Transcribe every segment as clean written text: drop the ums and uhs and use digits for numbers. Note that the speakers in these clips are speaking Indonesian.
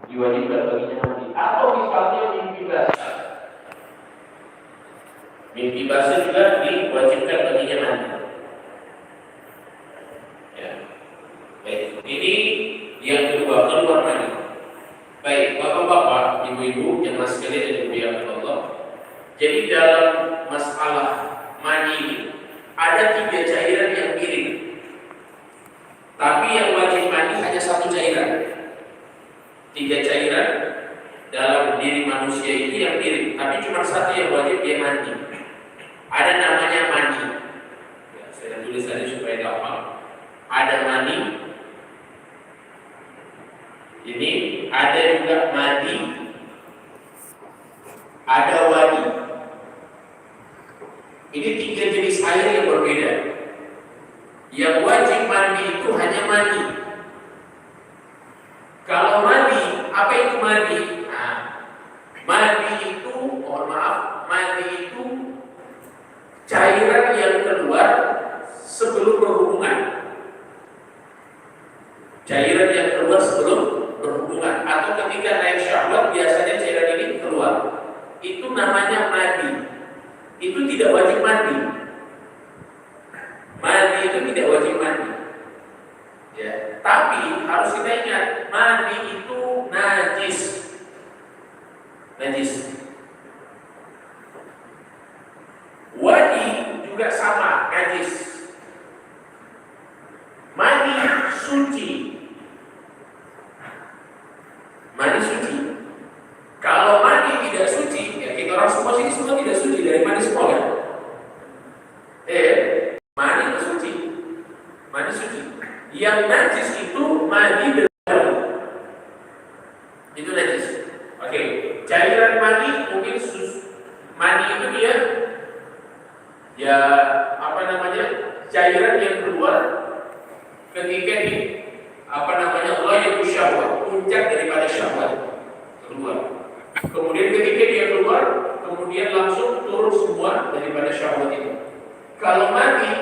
diwajibkan baginya mandi. Atau misalnya mimpi basah. Mimpi basah juga diwajibkan baginya mandi. Ya. Baik, ini yang kedua, keluar mandi. Baik, bapak-bapak, ibu-ibu, jemaah sekalian yang dimuliakan Allah. Jadi dalam masalah mandi ini ada 3 cairan yang mirip. Tapi yang wajib mandi hanya 1 cairan. 3 cairan dalam diri manusia ini yang mirip, tapi cuma 1 yang wajib dia mandi. Ada namanya mani. Ya, saya tulis tadi supaya gampang. Ada mani. Ini ada juga mandi. Ada wadi. Ini 3 jenis air yang berbeda. Yang wajib mandi itu hanya mandi. Kalau mandi, apa itu mandi? Nah, mandi itu, mohon maaf, mandi itu cairan yang keluar sebelum berhubungan. Cairan yang keluar sebelum berhubungan atau ketika naik syahwat biasanya cairan ini keluar. Itu namanya mandi. Itu tidak wajib mandi. Mandi itu tidak wajib mandi. Ya, tapi harus kita ingat, mandi itu najis. Najis. Wadi juga sama, najis. Mandi suci. Mandi suci. Kalau mandi tidak suci, ya kita orang semua sini semua tidak suci dari mandi semua kan? Mandi itu suci. Mandi suci. Yang najis itu mandi berlalu. Itu najis. Oke, cairan mandi mungkin mandi itu dia ya apa namanya? Cairan yang keluar ketika di apa namanya? Ghayatu syahwat, puncak daripada syahwat keluar. Kemudian ketika dia keluar, kemudian langsung turun semua daripada syahwat itu. Kalau mandi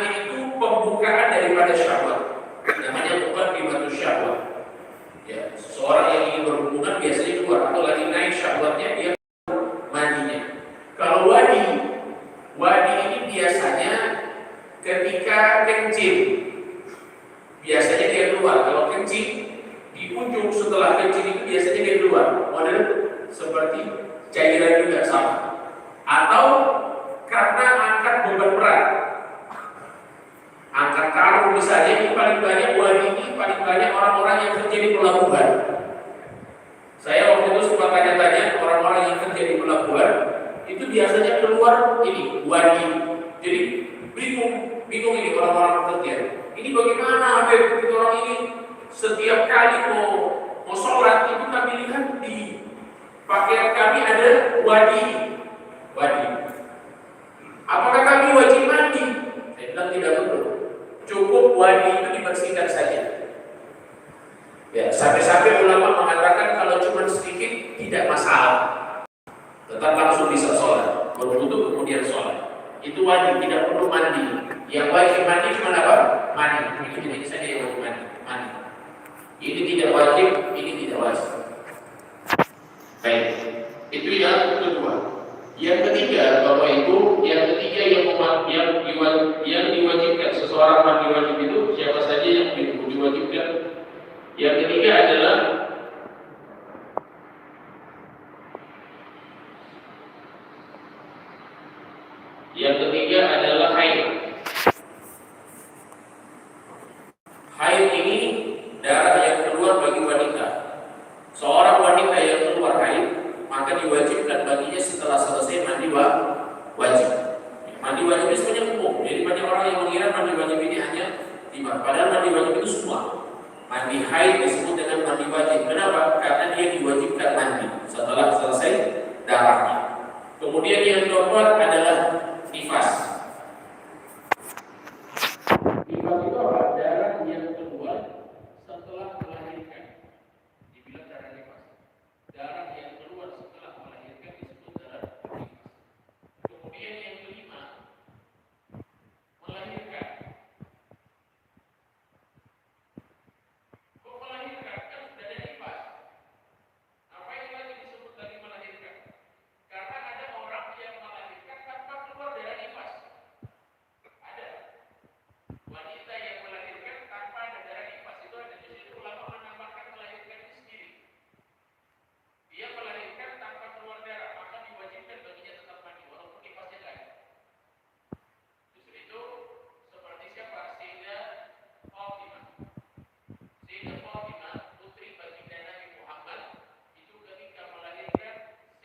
itu pembukaan daripada syahwat. Namanya muqaddimatu syahwat. Ya, seorang yang ingin berhubungan biasanya keluar atau lagi naik syahwatnya dia mandinya. Kalau wadi ini biasanya ketika kencing. Biasanya dia keluar. Kalau kencing di ujung setelah kencing itu biasanya dia keluar. Model seperti cairan juga sama. Atau karena angkat beban berat. Angkat karung misalnya, ini paling banyak ini paling banyak orang-orang yang kerja di pelabuhan. Saya waktu itu sempat tanya-tanya orang-orang yang kerja di pelabuhan, itu biasanya keluar ini wadi. Jadi bingung ini orang-orang kerja. Ini bagaimana Habib, kita orang ini setiap kali mau sholat itu kami lihat di pakaian kami ada wadi. Apakah kami wajib mandi? Saya bilang tidak perlu. Cukup wadi itu dibersihkan saja. Ya, sampai-sampai ulama mengatakan kalau cuma sedikit tidak masalah. Tetap langsung bisa sholat, berwudu kemudian sholat. Itu wajib, tidak perlu mandi. Yang wajib mandi cuma apa? Mandi. Ini saja yang wajib mandi. Ini tidak wajib, ini tidak wajib. Baik, itu yang kedua. Yang ketiga, Bapak Ibu, yang diwajibkan seseorang mandi wajib itu siapa saja yang diwajibkan? Yang ketiga adalah haid. Haid ini darah yang keluar bagi wanita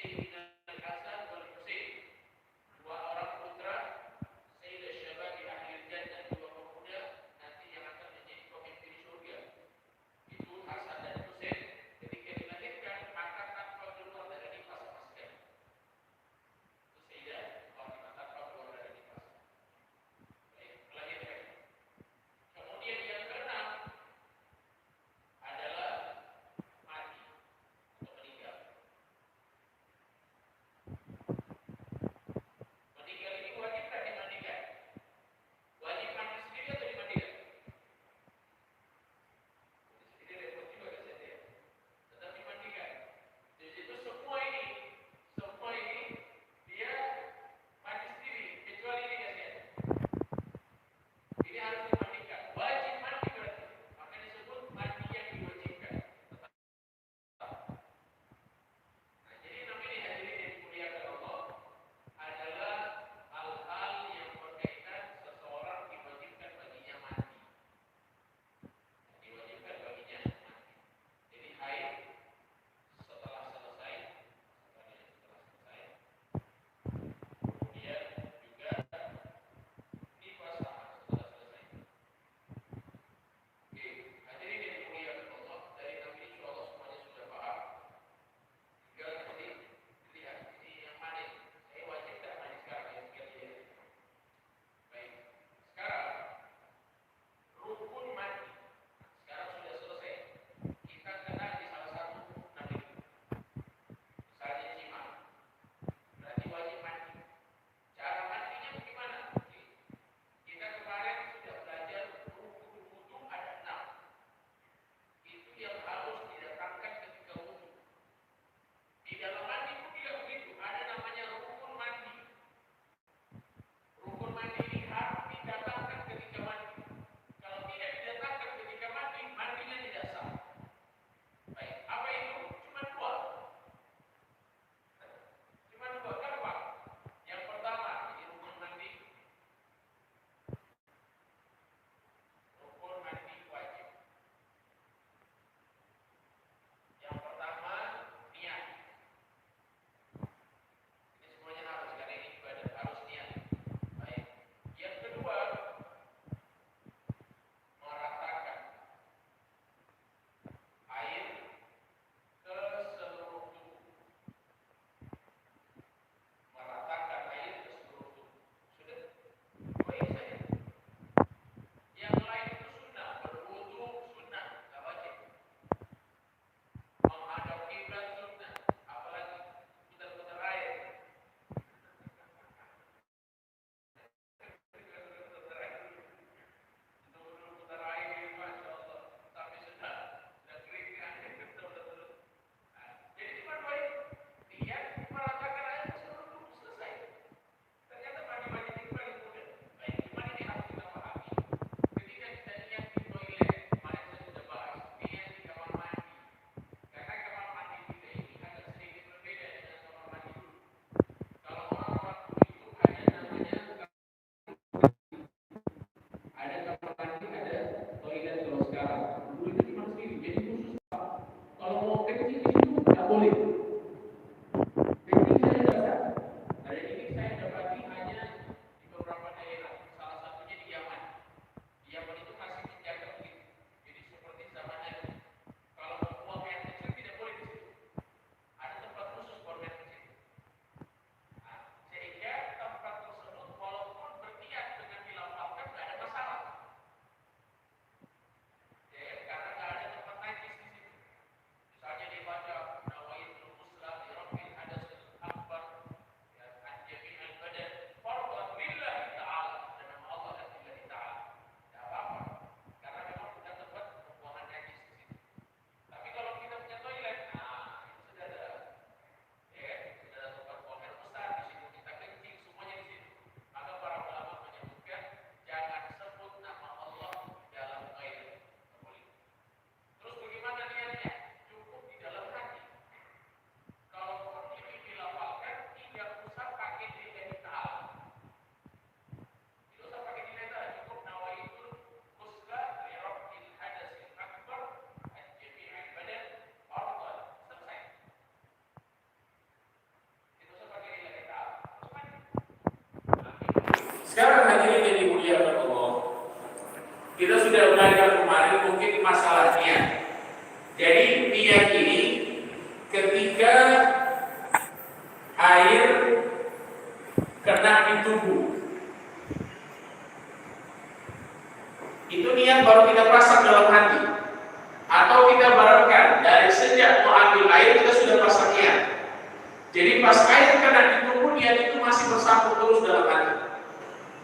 Sayyidina Hasan wal Husain, dua orang putra Sayyidah Syabab di akhir jannah, dua pemuda nanti yang akan menjadi pemimpin surga. Itu Hasan dan Husain. Ketika dilahirkan maka tanpa keluar dari nifas sama sekali. Itu Sayyidah Fatimah tanpa keluar dari nifas. Baik, melahirkan. Kemudian yang keenam adalah mati atau meninggal. Sekarang hadirin yang dimuliakan Allah, kita sudah belajar kemarin mungkin masalahnya. Jadi niat ini ketika air kena di tubuh, itu niat baru kita pasang dalam hati. Atau kita barangkan dari sejak mau ambil air kita sudah pasang niat. Jadi pas air kena di tubuh, niat itu masih bersambung terus dalam hati.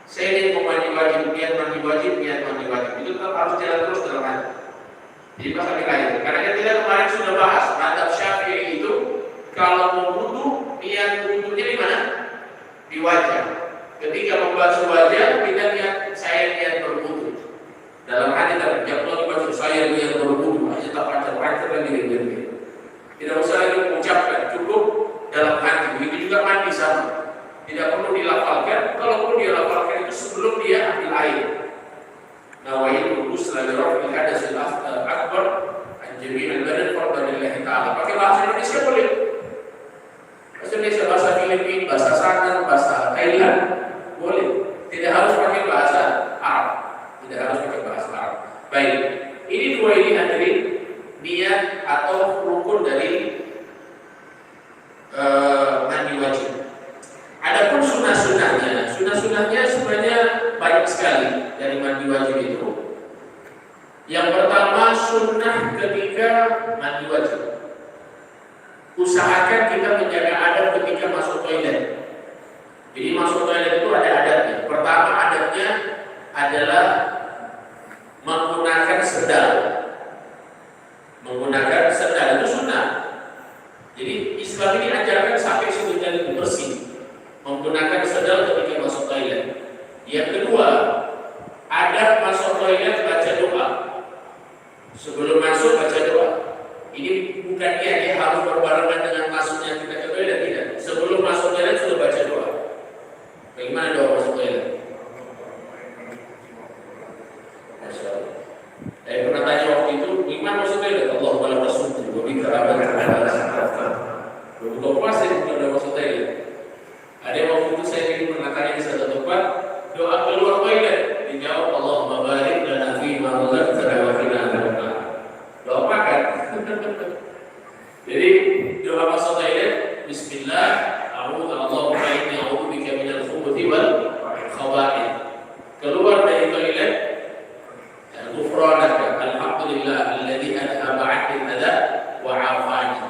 Saya ingin mau mandi wajib, niat mandi wajib, niat mandi wajib. Itu tetap harus jalan terus dalam hati. Jadi pas ambil air. Karena kita kemarin sudah bahas, mazhab Syafi'i itu kalau mau wudu, niat wudunya di mana? Di wajah. Ketika membasuh wajah, kita niat saya niat berwudu. Dalam hati tadi, yang Allah dibaca saya niat berwudu, hanya tak pacar-pacar dan diri-diri. Tidak usah lagi mengucapkan, cukup dalam hati. Begitu juga mandi sama. Tidak perlu dilafalkan. Kalau perlu dilafalkan itu sebelum dia ambil air. Nawaitu ghusla li raf'il hadatsil akbar an jami'il badan fardan lillahi ta'ala. Pakai bahasa Indonesia boleh. Bahasa Indonesia, bahasa Filipina, bahasa Sangan, bahasa Thailand boleh. Tidak harus pakai bahasa Arab. Tidak harus pakai bahasa Arab. Baik, ini dua ini hadirin niat atau rukun dari mandi wajib. Adapun sunnah-sunnahnya sebenarnya banyak sekali dari mandi wajib itu. Yang pertama sunnah ketika mandi wajib, usahakan kita menjaga adab ketika masuk toilet. Jadi masuk toilet itu ada adabnya. Pertama adabnya adalah menggunakan sendal. Menggunakan sendal itu sunnah. Jadi Islam ini ajarkan sampai sebelum itu bersih. Menggunakan sendal ketika masuk toilet. Yang kedua, adab masuk toilet baca doa. Sebelum masuk baca doa. Ini bukan dia harus berbarengan dengan masuknya kita ke toilet, tidak. Sebelum masuk toilet sudah baca doa. Bagaimana doa masuk toilet? Masya Allah. Saya pernah tanya waktu itu, bagaimana masuk toilet? Allahumma la tasuddi wa bika abad. Bukan puasa itu udah masuk toilet. Ada waktu itu saya ingin mengatakan di satu tempat, doa keluar toilet dijawab Allahumma barik lana fi ma razaqtana wa qina adzabannar. Doa makan. Jadi doa masuk toilet, bismillah, Allahumma inni a'udzu bika minal khubuthi wal khaba'ith. Keluar dari toilet, ghufranaka alhamdulillah alladzi adhaba 'anni al-adha wa 'afani.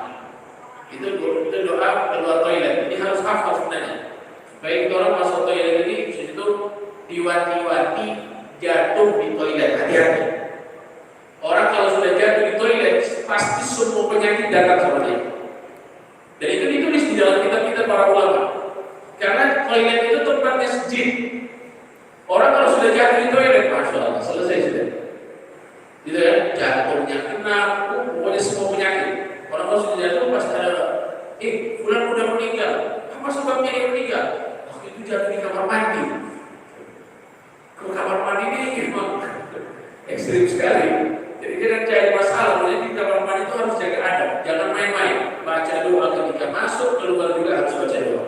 Itu doa keluar toilet. Ini harus hafal sebenarnya. Baik orang masuk toilet ini itu diwati-wati jatuh di toilet. Hati-hati. Orang kalau sudah jatuh di toilet pasti semua penyakit datang sama dia. Dan itu ditulis di dalam kitab-kitab para ulama. Karena toilet itu tempatnya jin. Orang kalau sudah jatuh di toilet, masya Allah, selesai sudah. Gitu ya, jantungnya kena, pokoknya semua penyakit. Orang kalau sudah jatuh pasti ada, bulan udah meninggal. Apa sebabnya dia meninggal? Waktu itu jatuh di kamar mandi. Ke kamar mandi ini memang ekstrim sekali. Jadi kita cari masalah. Jadi di kamar mandi itu harus jaga adab, jangan main-main. Baca doa ketika masuk, keluar juga harus baca doa.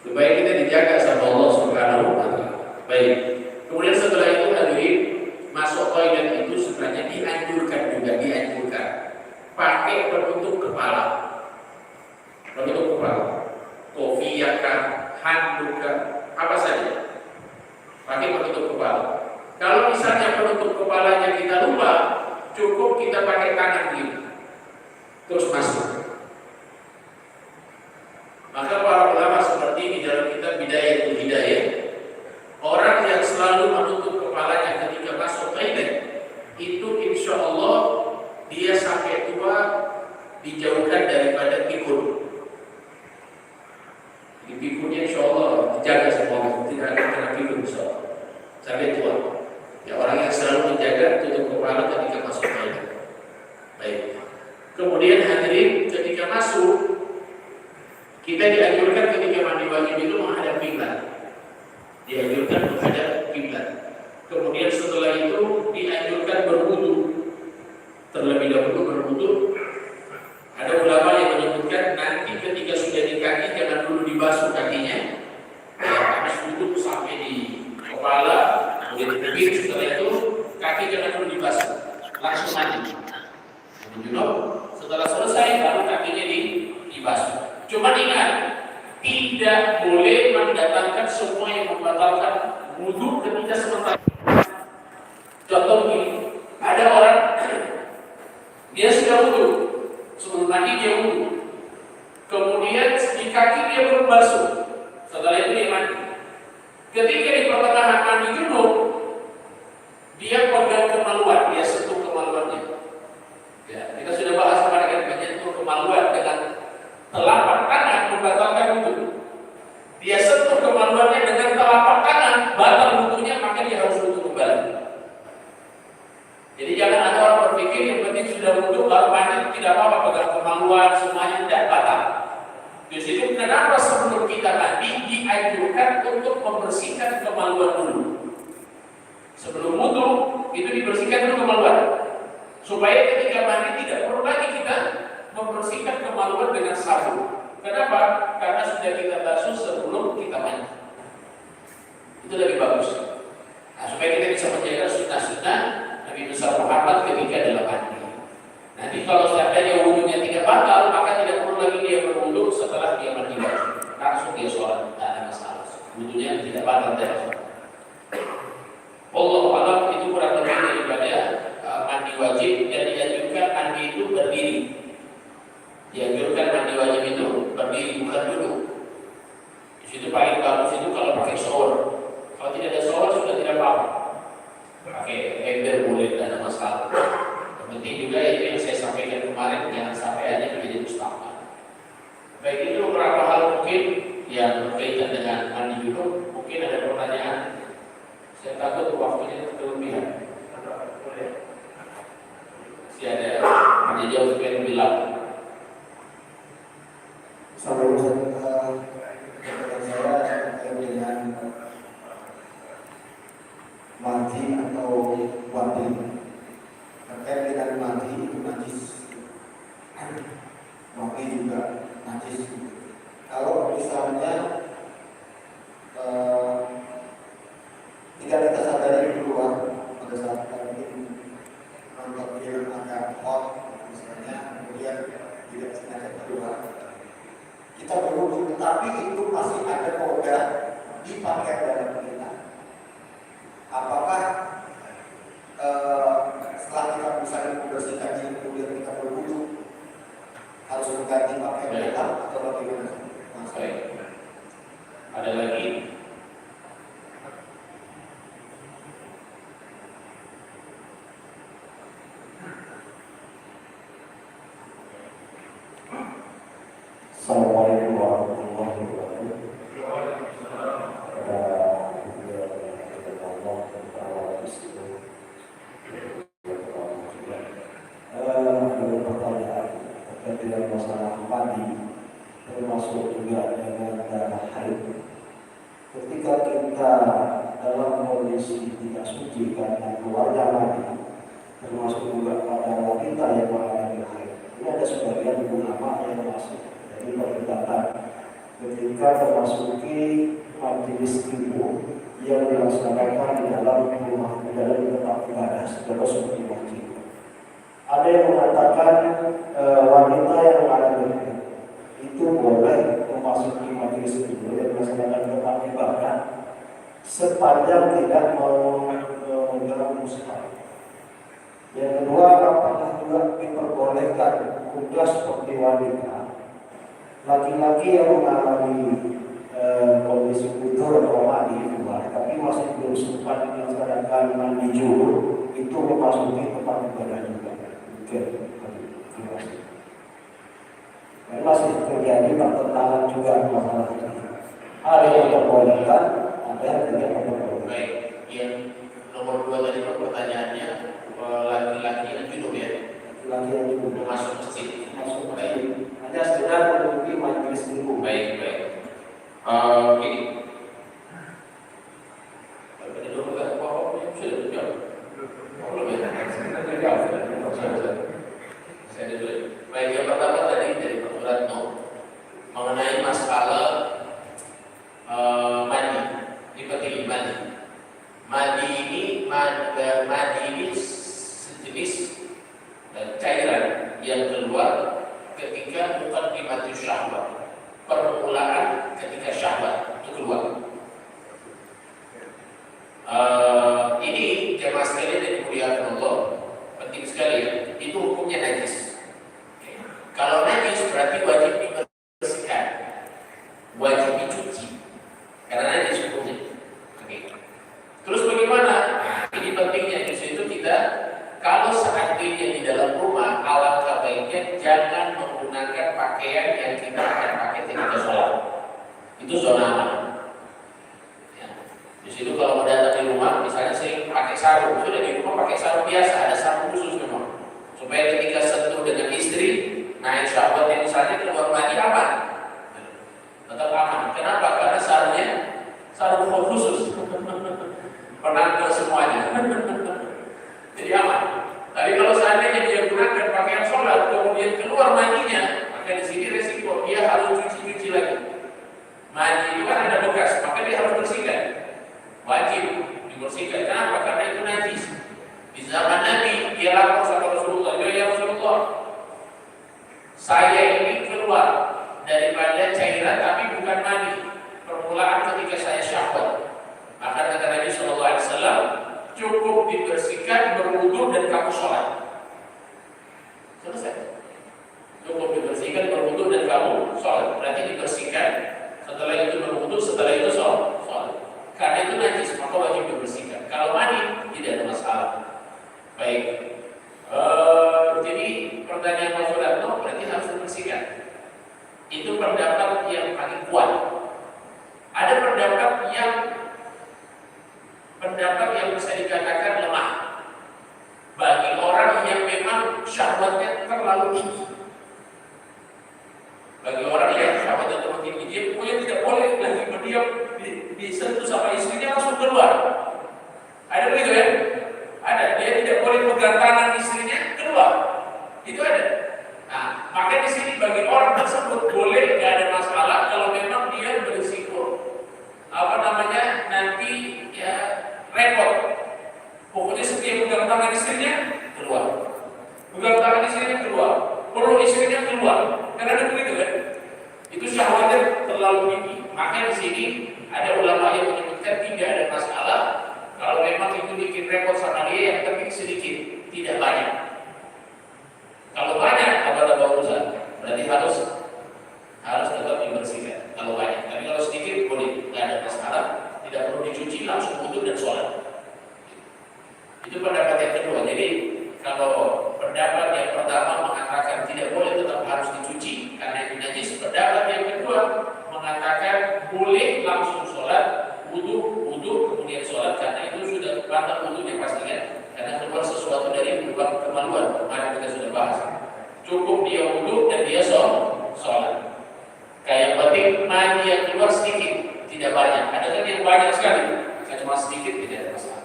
Supaya kita dijaga sama Allah Subhanahu wa Ta'ala. Baik. Kemudian setelah itu hadirin, masuk toilet itu sebenarnya dianjurkan juga, dianjurkan pakai penutup kepala. Penutup kepala, kopiah kan, handuk kan, apa saja. Pakai penutup kepala. Kalau misalnya penutup kepalanya kita lupa, cukup kita pakai tangan kiri. Terus masuk. Maka para ulama seperti di dalam kitab Bidayatul Hidayah, orang yang selalu menutup kepalanya ketika masuk toilet, itu insya Allah dia sampai tua dijauhkan daripada pikun. Di pikunnya insya Allah dijaga semua, tidak akan kena pikun insya Allah sampai tua. Ya, orang yang selalu menjaga tutup kepala ketika masuk toilet. Baik. Kemudian hadirin ketika masuk, kita dianjurkan ketika mandi wajib itu menghadap kiblat. Dianjurkan menghadap kiblat. Kemudian setelah itu dianjurkan berwudu. Terlebih dahulu berwudu. Ada ulama yang menyebutkan nanti ketika sudah di kaki jangan dulu dibasuh kakinya. Habis wudu sampai di Setelah selesai baru kakinya dibasuh. Cuma ingat, tidak boleh mendatangkan semua yang membatalkan wudhu ketika sementara. Contoh begini, ada orang dia sudah wudhu, sebelum mandi dia wudhu, kemudian di kaki dia belum basuh, setelah itu dia mandi. Ketika di pertengahan mandi junub, dia pegang kemaluan, dia sentuh kemaluannya. Ya, kita sudah bahas kemarin menyentuh kemaluan dengan telapak tangan membatalkan wudhu. Dia sentuh kemaluannya dengan telapak tangan, batal wudhunya, maka dia harus wudhu kembali. Jadi jangan ada orang berpikir yang penting sudah wudhu baru mandi, tidak apa-apa pegang kemaluan, semuanya tidak batal. Di situ kenapa sebelum kita mandi dianjurkan untuk membersihkan kemaluan dulu. Sebelum wudhu itu dibersihkan dulu kemaluan, supaya ketika mandi tidak perlu lagi kita membersihkan kemaluan dengan sabun. Kenapa? Karena sudah kita basuh sebelum kita mandi. Itu lebih bagus. Nah, supaya kita bisa menjaga sunnah-sunnah Nabi besar Muhammad ketika dalam mandi. Nanti kalau seandainya wudhunya tidak batal, maka tidak perlu lagi dia berwudhu setelah dia mandi baju. Langsung dia sholat, tidak ada masalah. Wudhunya tidak batal dari sholat. Allah alam itu kurang lebih daripada mandi wajib, dan dianjurkan mandi itu berdiri. Dianjurkan mandi wajib itu berdiri, bukan duduk. Di situ paling bagus itu kalau pakai shower. Kalau tidak ada shower sudah tidak apa-apa. Pakai ember boleh, tidak ada masalah. Yang penting juga itu yang saya sampaikan kemarin, jangan sampai hanya menjadi mustahil. Baik, itu beberapa hal mungkin yang berkaitan dengan mandi junub. Mungkin ada pertanyaan. Saya takut waktunya kelebihan. Si ada menjawab supaya lebih lama. Sampai pertanyaan saya terkait dengan mati atau wadi. Terkait dengan mati itu najis, wadi juga najis. Kalau misalnya tidak kita sadari keluar pada saat kita mungkin nonton film agak hot misalnya, kemudian tidak sengaja keluar, kita berwudu, tetapi itu masih ada noda di pakaian dalam kita. Apakah setelah kita misalnya membersihkan diri kemudian kita berwudu harus mengganti pakaian dalam atau bagaimana? Baik. Ada lagi? Assalamualaikum warahmatullahi wabarakatuh. Pertanyaan terkait dengan masalah mandi, termasuk juga dengan darah haid. Ketika kita dalam kondisi tidak suci karena keluarga mandi, termasuk juga pada wanita yang mengalami haid, ini ada sebagian ulama yang masuk jadi perdebatan ketika memasuki majelis ilmu yang dilaksanakan di dalam rumah, di dalam tempat ibadah seperti masjid. Ada yang mengatakan wanita yang mengalami haid itu boleh memasuki majelis ilmu yang dilaksanakan di tempat ibadah sepanjang tidak menggerak mushaf. Yang kedua, apakah juga diperbolehkan kuda seperti wanita, laki-laki yang mengalami kondisi putur atau mandi keluar, tapi masih belum sempat dilaksanakan mandi junub, itu memasuki tempat ibadah juga. Oke, terima kasih. Masih terjadi pertentangan juga masalah ini. Ada yang diperbolehkan, ada yang tidak diperbolehkan. Baik, yang nomor 2 tadi pertanyaannya laki-laki yang junub ya? Laki yang junub masuk masjid. masuk masjid hanya sekedar menutupi majelis ilmu. Baik. Gini. Tadi dulu kan apa-apa sudah dijawab. Belum ya? Saya dulu. Baik, yang pertama tadi dari Pak Suratno mengenai masalah mandi. Ini penting mandi. Mandi ini sejenis cairan yang keluar ketika muqaddimatu syahwat, permulaan ketika syahwat itu keluar. Ini jemaah sekalian yang dimuliakan Allah, penting sekali ya. Itu hukumnya najis. Kalau najis berarti wajib dibersihkan, wajib dicuci, karena najis hukumnya. Terus bagaimana? Ini pentingnya di situ kita, kalau seandainya di dalam rumah, alangkah baiknya jangan menggunakan pakaian yang kita akan pakai ketika sholat. Itu zona aman. Ya. Di situ kalau mau datang di rumah, misalnya saya pakai sarung, sudah di rumah pakai sarung biasa, ada sarung khusus memang, supaya ketika sentuh dengan istri, naik syahwatnya misalnya keluar mandi aman, tetap aman. Kenapa? Karena sarungnya sarung khusus. Penangkal semuanya. Jadi aman. Tapi kalau seandainya dia gunakan pakaian sholat, kemudian keluar mandinya, maka di sini resiko dia harus cuci-cuci lagi. Mandi itu kan ada bekas, maka dia harus bersihkan. Wajib dibersihkan. Kenapa? Karena itu najis. Di zaman Nabi, dia lapor sama Rasulullah, ya Rasulullah, saya ini keluar daripada cairan tapi bukan mandi. Permulaan ketika saya syahwat. Maka kata Nabi SAW, cukup dibersihkan, berwudu dan kamu sholat. Selesai. Cukup dibersihkan, berwudu dan kamu sholat. Berarti dibersihkan, setelah itu berwudu, setelah itu sholat. Karena itu najis, maka wajib dibersihkan. Kalau mandi tidak ada masalah. Baik. Jadi pertanyaan Mas Suratno berarti harus dibersihkan. Itu pendapat yang paling kuat. Ada pendapat yang bisa dikatakan lemah bagi orang yang memang syahwatnya terlalu tinggi. Bagi orang yang syahwatnya terlalu tinggi, dia pokoknya tidak boleh lagi berdiam disentuh sama istrinya langsung keluar. Ada begitu ya? Ada. Dia tidak boleh pegang tangan istrinya keluar. Itu ada. Nah, maka di sini bagi orang tersebut boleh, nggak ada masalah kalau memang dia berisiko nanti ya repot. Pokoknya setiap pegang tangan istrinya keluar, pegang tangan istrinya keluar, perlu istrinya keluar. Karena ada begitu kan? Itu syahwatnya terlalu tinggi. Maka di sini ada ulama yang menyebutkan tidak ada masalah kalau memang itu bikin repot sama dia, yang penting sedikit, tidak banyak. Kalau banyak, apa urusan? Berarti harus tetap dibersihkan. Kalau banyak, tapi kalau sedikit boleh, tidak ada masalah, tidak perlu dicuci, langsung wudu dan sholat. Itu pendapat yang kedua. Jadi kalau pendapat yang pertama mengatakan tidak boleh, tetap harus dicuci karena itu najis. Pendapat yang kedua mengatakan boleh langsung sholat, wudu kemudian sholat karena itu sudah batal wudunya pastinya. Karena keluar sesuatu dari lubang kemaluan, kemarin kita sudah bahas. Cukup dia wudu dan dia sholat. Kayak penting mandi yang keluar sedikit, tidak banyak. Ada kan yang banyak sekali, cuma sedikit tidak ada masalah.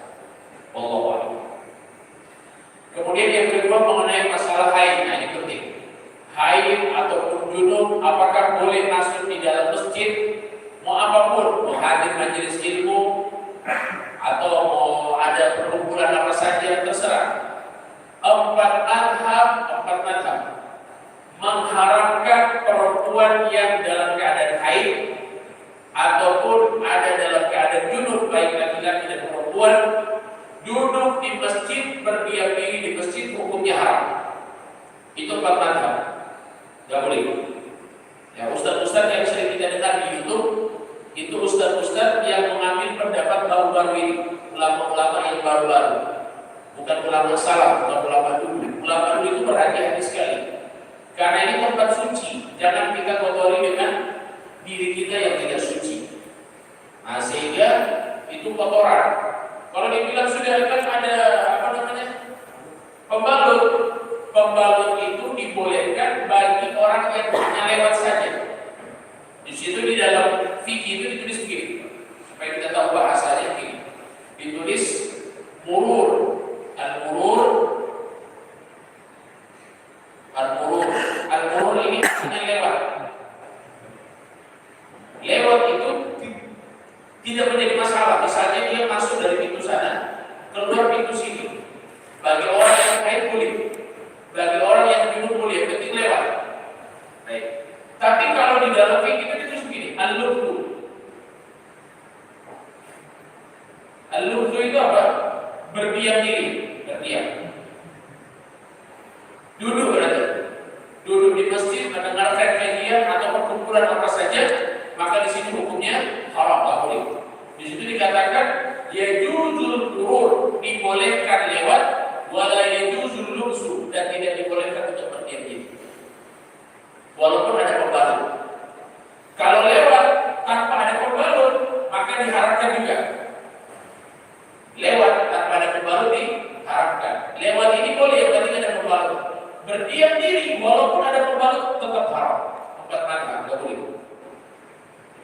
Wallahu a'lam. Kemudian yang kedua mengenai masalah haid, nah ini penting. Haid ataupun junub, apakah boleh masuk di dalam masjid? Mau apapun, mau hadir majelis ilmu atau mau ada perkumpulan apa saja, terserah. Empat madhab mengharamkan perempuan yang dalam keadaan haid ataupun ada dalam keadaan junub, baik laki-laki dan perempuan, duduk di masjid, berdiam diri di masjid, hukumnya haram. Itu empat madhab, nggak boleh. Ya, ustaz-ustaz yang sering kita dengar di YouTube, itu ustaz-ustaz yang mengambil pendapat baru-baru ini, ulama-ulama yang baru-baru, bukan ulama salah, bukan ulama dulu. Ulama dulu itu berhati-hati sekali, karena ini tempat suci, jangan kita kotori dengan diri kita yang tidak suci. Nah, sehingga itu kotoran. Kalau dibilang sudah kan ada pembalut itu dibolehkan bagi orang yang hanya lewat saja. Di situ di dalam fikih itu ditulis begini, supaya kita tahu bahasanya begini. Ditulis murur, al-murur ini hanya lewat. Lewat itu tidak menjadi masalah. Misalnya dia masuk dari pintu sana, keluar pintu sini. Bagi orang yang haid boleh, bagi orang yang junub boleh, penting lewat. masjid, mendengarkan kajian atau perkumpulan apa saja, maka di sini hukumnya haram, tak boleh. Di situ dikatakan yajuzul qurur, dibolehkan lewat, wala yajuzul lubsu, dan tidak dibolehkan untuk berdiam diri. Walaupun ada pembalut. Kalau lewat tanpa ada pembalut, maka diharamkan juga. Lewat tanpa ada pembalut diharamkan. Lewat ini boleh, yang penting ada pembalut. Berdiam diri walaupun ada pembalut tetap haram. Tempat makan nggak boleh.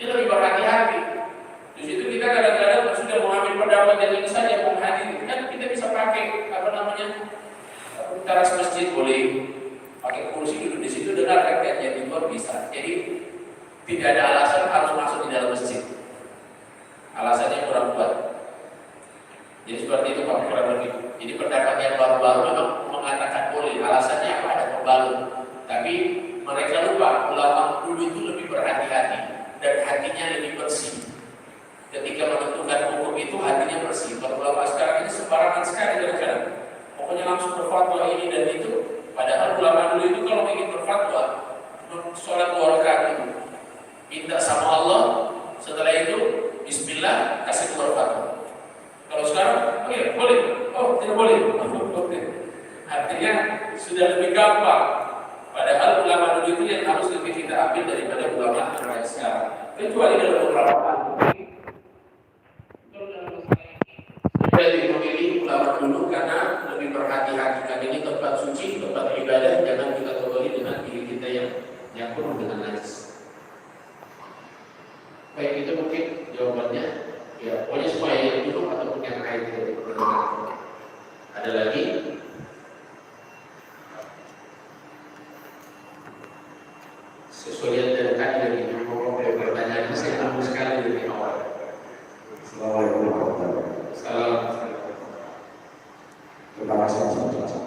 Ini lebih berhati-hati. Di situ kita kadang-kadang sudah mengambil pendapat yang ini saja menghadiri, kan kita bisa pakai apa namanya teras masjid boleh, pakai kursi duduk di situ dengarkan kajian di luar bisa. Jadi tidak ada alasan harus masuk di dalam masjid. Alasannya kurang kuat. Jadi seperti itu Pak, kurang lebih. Jadi pendapat yang baru-baru memang mengatakan boleh. Alasannya apa? Ada pembalut. Tapi mereka lupa ulama dulu itu lebih berhati-hati dan hatinya lebih bersih. Ketika menentukan hukum itu hatinya bersih. Kalau ulama sekarang ini sembarangan sekali kadang-kadang. Pokoknya langsung berfatwa ini dan itu. Padahal ulama dulu itu kalau ingin berfatwa, sholat 2 rakaat itu minta sama Allah, setelah itu Bismillah kasih keluar fatwa. Kalau sekarang, oke, boleh. Oh, tidak boleh. Artinya sudah lebih gampang. Padahal ulama dulu itu yang harus lebih kita ambil daripada ulama sekarang. Kecuali dalam beberapa hal. Saya memilih ulama dulu karena lebih berhati-hati. Karena ini tempat suci, tempat ibadah, jangan kita tolong dengan diri kita yang penuh dengan najis. Baik, itu mungkin jawabannya. Ya, pokoknya semua yang dulu ataupun yang air tidak diperkenankan. Ada lagi? Sesuai yang dari tadi dari pertanyaan ini saya tahu sekali dari awal. Assalamualaikum warahmatullahi wabarakatuh. Salam. Terima kasih atas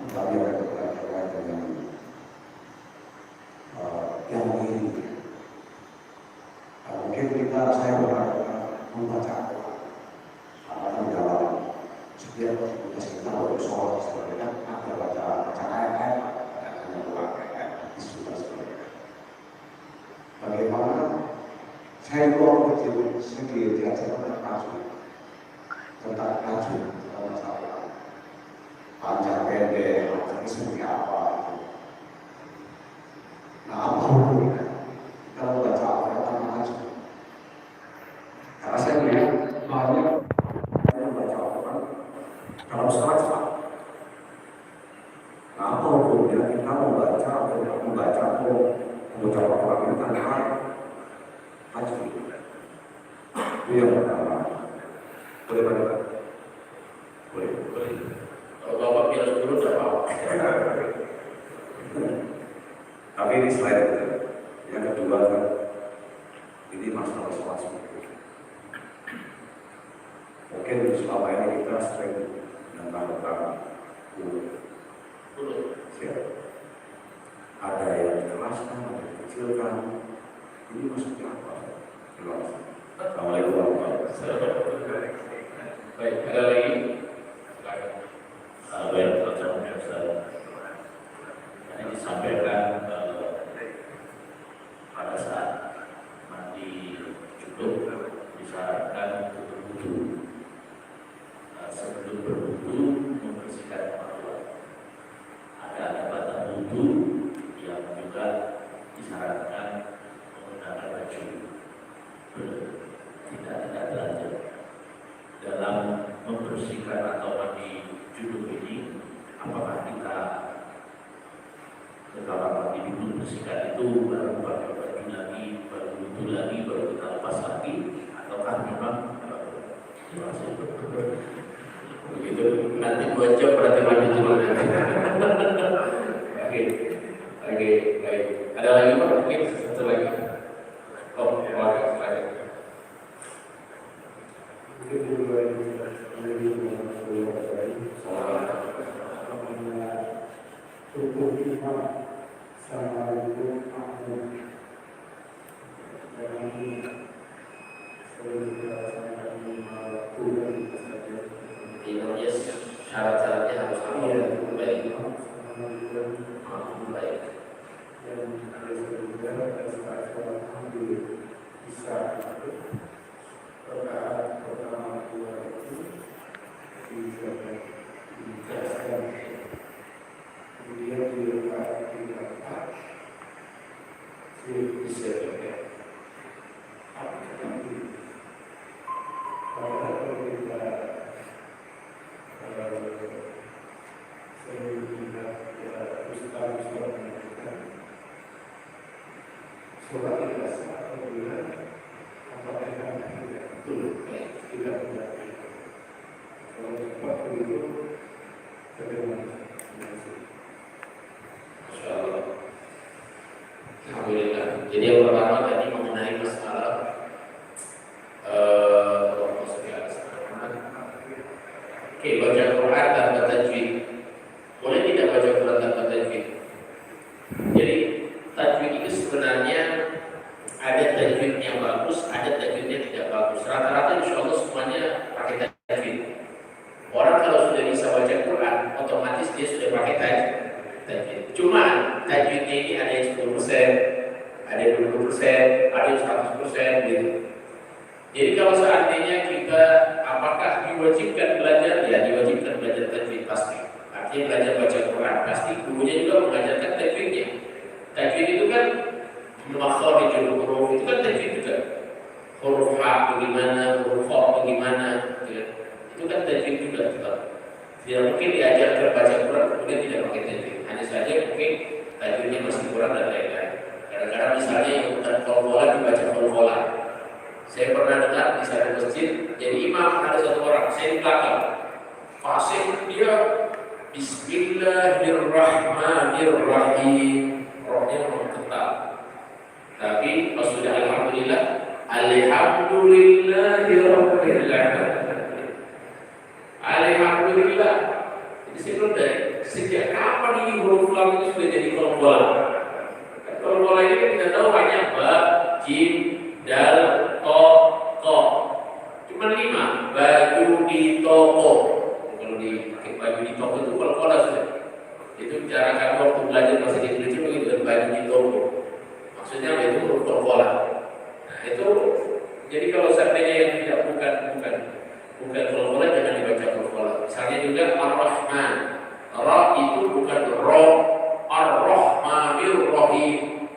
kami ada terkait dengan yang ini. Mungkin saya membaca karena di dalam setiap tugas kita untuk sholat sebenarnya ada baca ayat-ayat, ada doa ayat di surah sebenarnya. Bagaimana saya dulu kecil sendiri diajarkan tentang tajwid kalau masalah panjang pendek ini seperti apa itu. Nah, apa hukumnya kalau baca ayat tanpa tajwid? Karena saya melihat banyak yang baca Al-Quran kalau salah cepat. Nah, apa hukumnya kita membaca atau mengucap Al-Quran itu tanpa tajwid? Itu yang pertama. Boleh Pak? Boleh. Kalau Bapak bilang dulu tidak apa-apa. Tapi ini selain itu, yang kedua kan, ini masalah sholat seperti itu. Mungkin selama ini kita sering menentang siap. Ada yang dikeraskan, ada yang dikecilkan. Ini maksudnya apa? Jelas. Assalamualaikum warahmatullahi wabarakatuh. Baik, ada lagi? Baik, ini disampaikan pada saat mandi junub disarankan untuk berwudu. Sebelum berwudu membersihkan kemaluan. Ada batas wudu yang juga disarankan menggunakan baju. Tidak belajar dalam membersihkan atau mandi junub ini. Apakah kita setelah mandi dulu bersihkan itu baru pakai baju lagi, baru wudu lagi, baru kita lepas lagi, ataukah memang Begitu nanti 2 jam berarti mandi dulu. Oke, baik. Ada lagi Pak? Mungkin satu lagi. Oh, lagi. Syarat-syaratnya harus sama. Baik. Alhamdulillah. Jadi yang pertama tadi mengenai masalah baca Quran tanpa tajwid. Boleh tidak baca Quran tanpa tajwid? Jadi tajwid itu sebenarnya ada tajwid yang bagus, ada tajwidnya tidak bagus. Rata-rata insya Allah semuanya pakai tajwid. Orang kalau sudah bisa baca Quran, otomatis dia sudah pakai tajwid. Cuma tajwidnya ini ada yang 10%, ada yang 20%, ada yang 100% gitu. Jadi kalau seandainya kita apakah diwajibkan belajar? Ya diwajibkan belajar tajwid pasti. Artinya belajar baca Quran pasti. Gurunya juga mengajarkan tajwidnya. Tajwid itu kan makharijul huruf, itu kan tajwid juga. Huruf H bagaimana, huruf Kha bagaimana, gitu. Itu kan tajwid juga. Tidak mungkin diajarkan baca Quran kemudian tidak pakai tajwid. Hanya saja mungkin tajwidnya masih kurang dan lain-lain. Kadang-kadang misalnya yang bukan qol-qolan dibaca qol-qolan. Saya pernah dengar di satu masjid, jadi imam ada satu orang, saya di belakang. Fasih dia Bismillahirrahmanirrahim. Rohnya memang kental. Tapi pas sudah alhamdulillah, alhamdulillahirrahmanirrahim. Alhamdulillah. Jadi saya bilang sejak kapan ini huruf lam itu sudah jadi qol-qolan? Qol-qolan ini kan kita tahu banyak ba, jim, dal, to, ko. Cuma 5. Baju di toko. Kalau dipakai baju di toko itu qol-qolan sudah. Itu cara kami waktu belajar bahasa Indonesia begitu, baju di toko. Maksudnya itu huruf qol-qolan. Nah itu jadi kalau seandainya yang tidak bukan qol-qolan jangan dibaca qol-qolan. Misalnya juga Ar-Rahman. Ra itu bukan ro, Ar-Rahmanir-Rahim.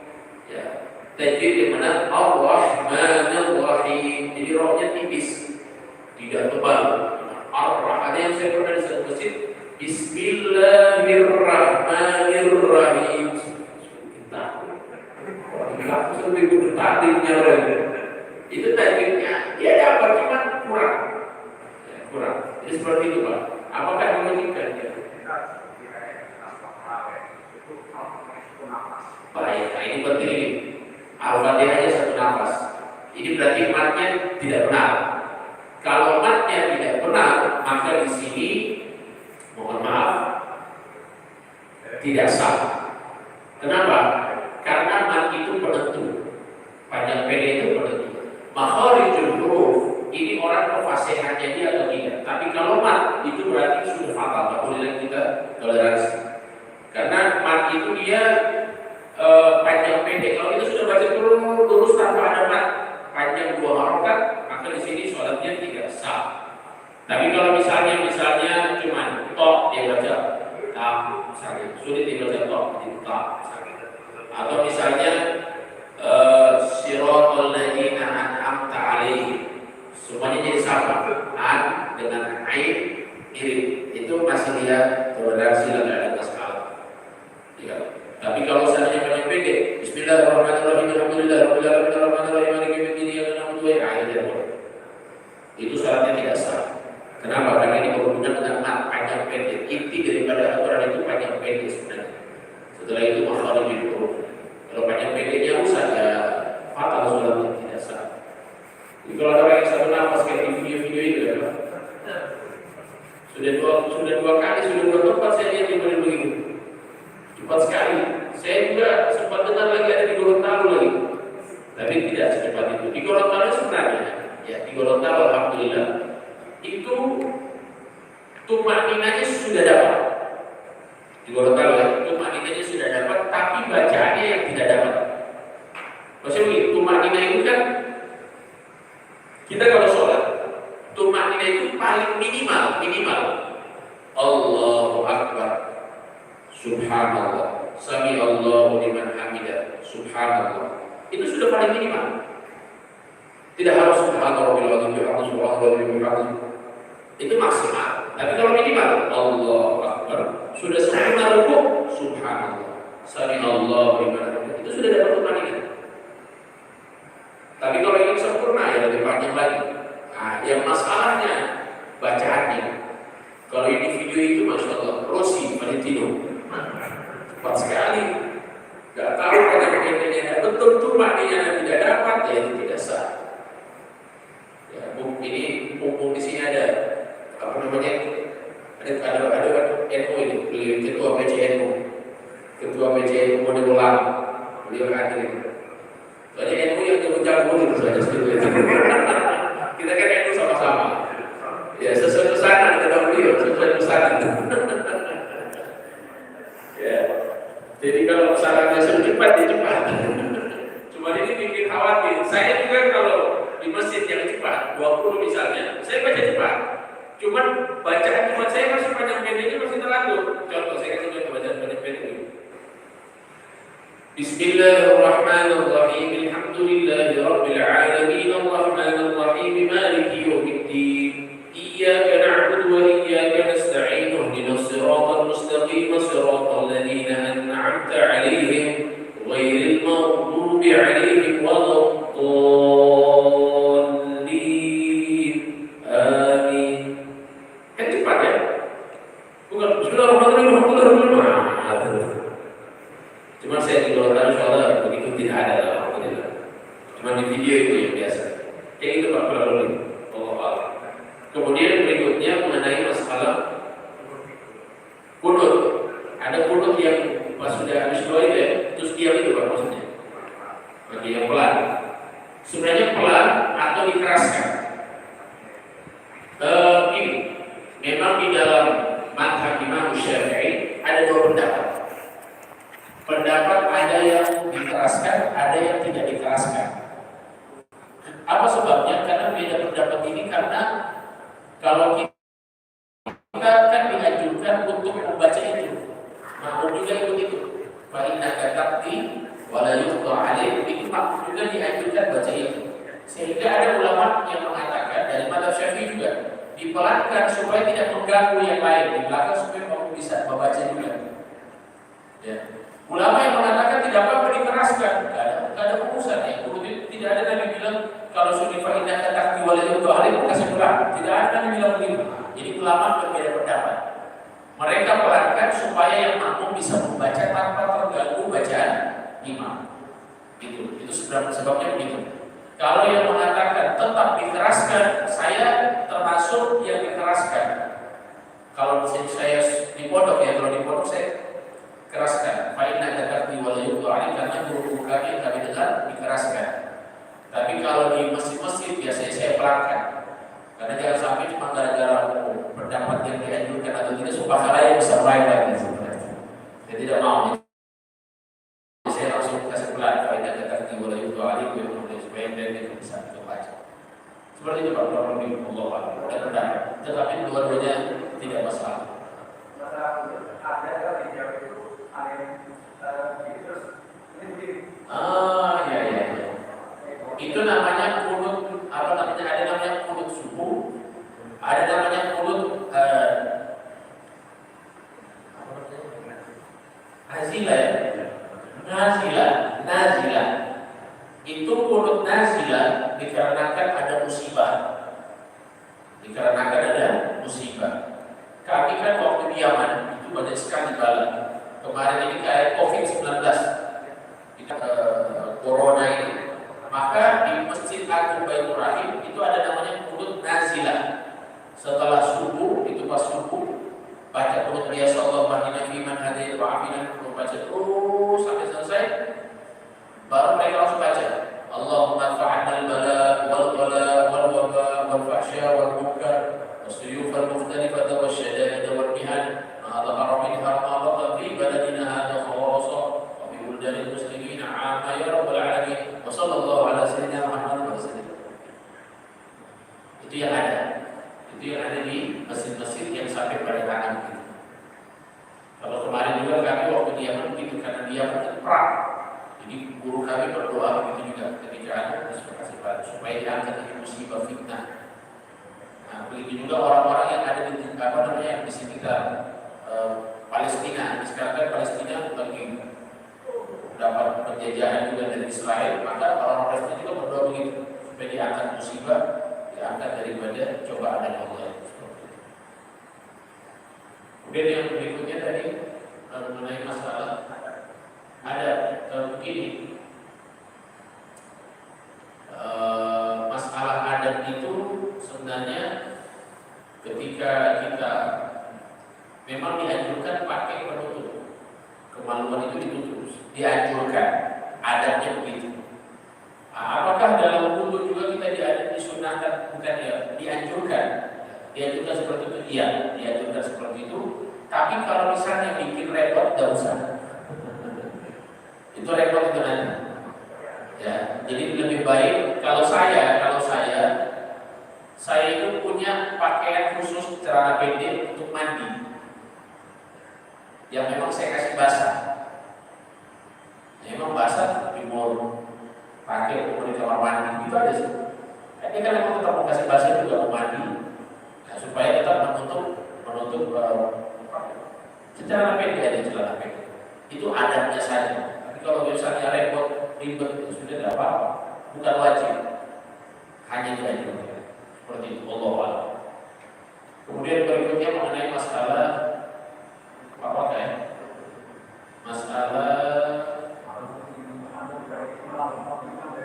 Ya. Tajwid yang mana Ar-Rahmanir-Rahim. Jadi rohnya tipis, tidak tebal. Ar-Rahman yang saya pernah di satu masjid, Bismillahirrahmanirrahim. Kita langsung lebih bertandingnya lagi. Itu tajwidnya dia dapat cuma kurang. Jadi seperti itu Pak. Apakah dimungkinkan ya? Baik, nah ini penting ini. Al-Fatihahnya satu nafas. Ini berarti matnya tidak benar. Kalau matnya tidak benar, maka di sini mohon maaf tidak sah. Kenapa? Karena mat itu penentu. Panjang pendek itu penentu. Makharijul huruf ini orang kefasihannya dia atau tidak. Tapi kalau mat itu berarti sudah fatal. Tak boleh lagi kita toleransi. Karena mat itu dia panjang pendek. Kalau kita sudah baca lurus tanpa ada mat panjang 2 harokat, maka di sini sholatnya tidak sah. Tapi kalau misalnya cuma tok dia baca tak, misalnya sulit dibaca tok di tak, atau misalnya siratal ladzina an'amta alaihim, semuanya jadi sama, an dengan ain irit, itu masih dia toleransi dan tidak ada masalah. Ya. Tapi kalau seandainya panjang pendek, Bismillahirrahmanirrahim, Alhamdulillahirabbil alamin, Arrahmanirrahim, Maliki yaumiddin, iyyaka na'budu wa iyyaka nasta'in. Itu syaratnya tidak sah. Kenapa? Karena ini berhubungan dengan mat panjang pendek. Inti daripada aturan itu panjang pendek sebenarnya. Setelah itu masalah huruf. Kalau panjang pendeknya rusak ya fatal sholatnya tidak sah. Jadi kalau ada orang yang satu nafas kayak di video-video itu ya Pak. Sudah dua kali, sudah 2 tempat saya lihat yang begitu. Cepat sekali. Saya juga sempat dengar lagi ada di Gorontalo lagi. Tapi tidak secepat itu. Di Gorontalo sebenarnya, ya di Gorontalo alhamdulillah itu tumakninanya sudah dapat. Di Gorontalo ya, tumakninanya sudah dapat, tapi bacaannya yang tidak dapat. Maksudnya begini, tumaknina itu kan kita kalau sholat, tumaknina itu paling minimal. Allahu Akbar, Subhanallah, Sami Allahu liman hamidah, Subhanallah. Itu sudah paling minimal. Tidak harus Subhanallah itu maksimal. Tapi kalau minimal Allahu Akbar, sudah sempurna rukuk, Subhanallah, Sami Allahu liman hamidah, itu sudah dapat tumaknina. Tapi kalau ingin sempurna ya lebih panjang lagi. Nah, yang masalahnya bacaannya. Kalau ini video itu Masya Allah, Rossi Valentino cepat sekali. Gak tahu karena pengennya betul tumakninanya tidak dapat, ya itu tidak sah. Ya, ini mumpung di sini ada apa namanya? Ada NU ini, ketua PCNU, Mode Bolang, beliau hadir. Soalnya NU yang jago itu saja sebetulnya. Kita kan NU sama-sama. Ya, sesuai pesanan kata beliau, sesuai pesanan. Ya. Jadi kalau pesanannya sudah cepat, ya cepat. Cuma ini bikin khawatir. Saya juga kalau di masjid yang cepat, 20 misalnya, saya baca cepat. Cuman bacaan cuma saya masih panjang pendeknya masih terlalu. Contoh saya kasih contoh bacaan panjang pendek. Bismillahirrahmanirrahim. Alhamdulillahi rabbil alamin. Arrahmanir rahim. Maliki yaumiddin. Iyyaka na'budu wa iyyaka nasta'in. Ihdinas siratal mustaqim. Siratal ladzina an'amta 'alaihim ghairil maghdubi 'alaihim waladdallin. Amin. Kan cepat ya? Bukan Bismillahirrahmanirrahim. Cuma saya di luar tanah soalnya begitu tidak ada lah, alhamdulillah. Cuma di video itu yang biasa. Kayak itu Pak Pelalu. Allah. Kemudian berikutnya mengenai masalah kunut. Ada kunut yang pas sudah habis doa itu ya, terus diam itu Pak maksudnya. Bagi yang pelan. Sebenarnya pelan atau dikeraskan. Ini memang di dalam mazhab Imam Syafi'i ada dua pendapat. Pendapat ada yang dikeraskan, ada yang tidak dikeraskan. Apa sebabnya? Karena beda pendapat ini karena kalau kita kan dianjurkan untuk membaca itu, makmum juga ikut itu. Fa innaka taqdi wa la yuqda 'alaik, itu makmum juga dianjurkan baca itu. Sehingga ada ulama yang mengatakan dari mazhab Syafi'i juga dipelankan supaya tidak mengganggu yang lain di belakang supaya makmum bisa membaca juga. Ya. Ulama yang mengatakan tidak apa-apa dikeraskan, tidak ada urusan ya. Kemudian tidak ada Nabi bilang kalau sudah faedah kata diwali itu hari kasih pulang. Tidak ada Nabi bilang begitu. Jadi ulama berbeda pendapat. Mereka pelankan supaya yang makmum bisa membaca tanpa terganggu bacaan imam. Itu sebabnya begitu. Kalau yang mengatakan tetap dikeraskan, saya termasuk yang dikeraskan. Kalau misalnya saya di pondok ya, kalau di pondok saya keraskan. Fa'inna katakti wa la yuqa'ani, karena guru kami dengar dikeraskan. Tapi kalau di masjid-masjid biasanya saya pelankan. Karena jangan sampai cuma gara-gara pendapat yang dianjurkan atau tidak supaya hal lain bisa baik lagi sebenarnya. Saya tidak mau. Saya langsung kasih pelan. Fa'inna katakti wa la yuqa'ani supaya dia bisa membaca. Seperti itu Pak, kurang lebih Allah dan benar. Tetapi dua-duanya tidak masalah. Ya. Itu namanya kunut, apa namanya? Ada namanya kunut subuh, ada namanya kunut nazilah. Itu kunut nazilah dikarenakan ada musibah. Kami kan waktu di Yaman itu banyak sekali bala. Kemarin ini kayak COVID-19, corona ini. Maka di Masjid Agung Baitur Rahim itu ada namanya kunut nazilah. Setelah subuh, itu pas subuh, baca kunut biasa Allah bahina fiman hadith wa afina, baca terus sampai selesai. Baru mereka langsung baca Allahumma fa'adna al-bala wal-bala wal-waba wal-fahsya wal-munkar was-suyuf al-mukhtalifata was-syada'id wal-mihan ma dhahara minha ma batana Begitu juga orang-orang yang ada di apa namanya di sekitar Palestina. Sekarang kan Palestina lagi dapat penjajahan juga dari Israel, maka orang Palestina juga berdoa begitu supaya diangkat musibah, diangkat daripada cobaan dari Allah. Kemudian yang berikutnya tadi mengenai masalah ada begini, masalah adat itu sebenarnya ketika kita memang dianjurkan pakai penutup, kemaluan itu ditutup, dianjurkan, adatnya begitu. Apakah dalam wudhu juga kita disunahkan? Bukan ya, dianjurkan seperti itu, iya, dianjurkan seperti itu. Tapi kalau misalnya bikin repot, tidak usah. Itu repot itu nanti. Ya, jadi lebih baik kalau saya itu punya pakaian khusus celana pendek untuk mandi, yang memang saya kasih basah. Memang basah tapi mau pakai untuk di kamar mandi itu ada sih. Ini kan memang tetap mau kasih basah juga mau mandi, nah, supaya tetap menutup celana pendek aja, celana pendek. Itu adatnya saja. Tapi kalau misalnya repot, ribet, itu sudah tidak apa-apa, bukan wajib, hanya dianjurkan. Seperti itu, Allah Allah. Kemudian berikutnya mengenai masalah apa ya? Masalah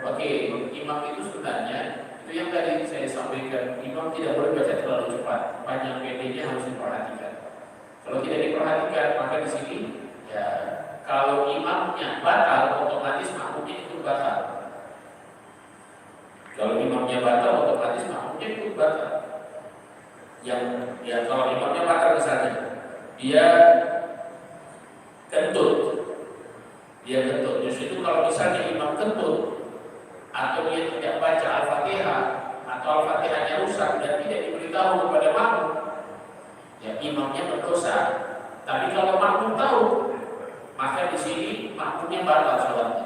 oke, imam itu sebenarnya itu yang tadi saya sampaikan, imam tidak boleh baca terlalu cepat, panjang pendeknya harus diperhatikan. Kalau tidak diperhatikan, maka di sini ya kalau imamnya batal, otomatis makmumnya ikut batal. Kalau imamnya batal, otomatis makmumnya ikut batal. Yang ya kalau imamnya batal misalnya, dia kentut. Justru itu kalau misalnya imam kentut atau dia tidak baca Al-Fatihah atau Al-Fatihahnya rusak dan tidak diberitahu kepada makmum, ya imamnya berdosa. Tapi kalau makmum tahu, maka di sini makmumnya batal sholatnya.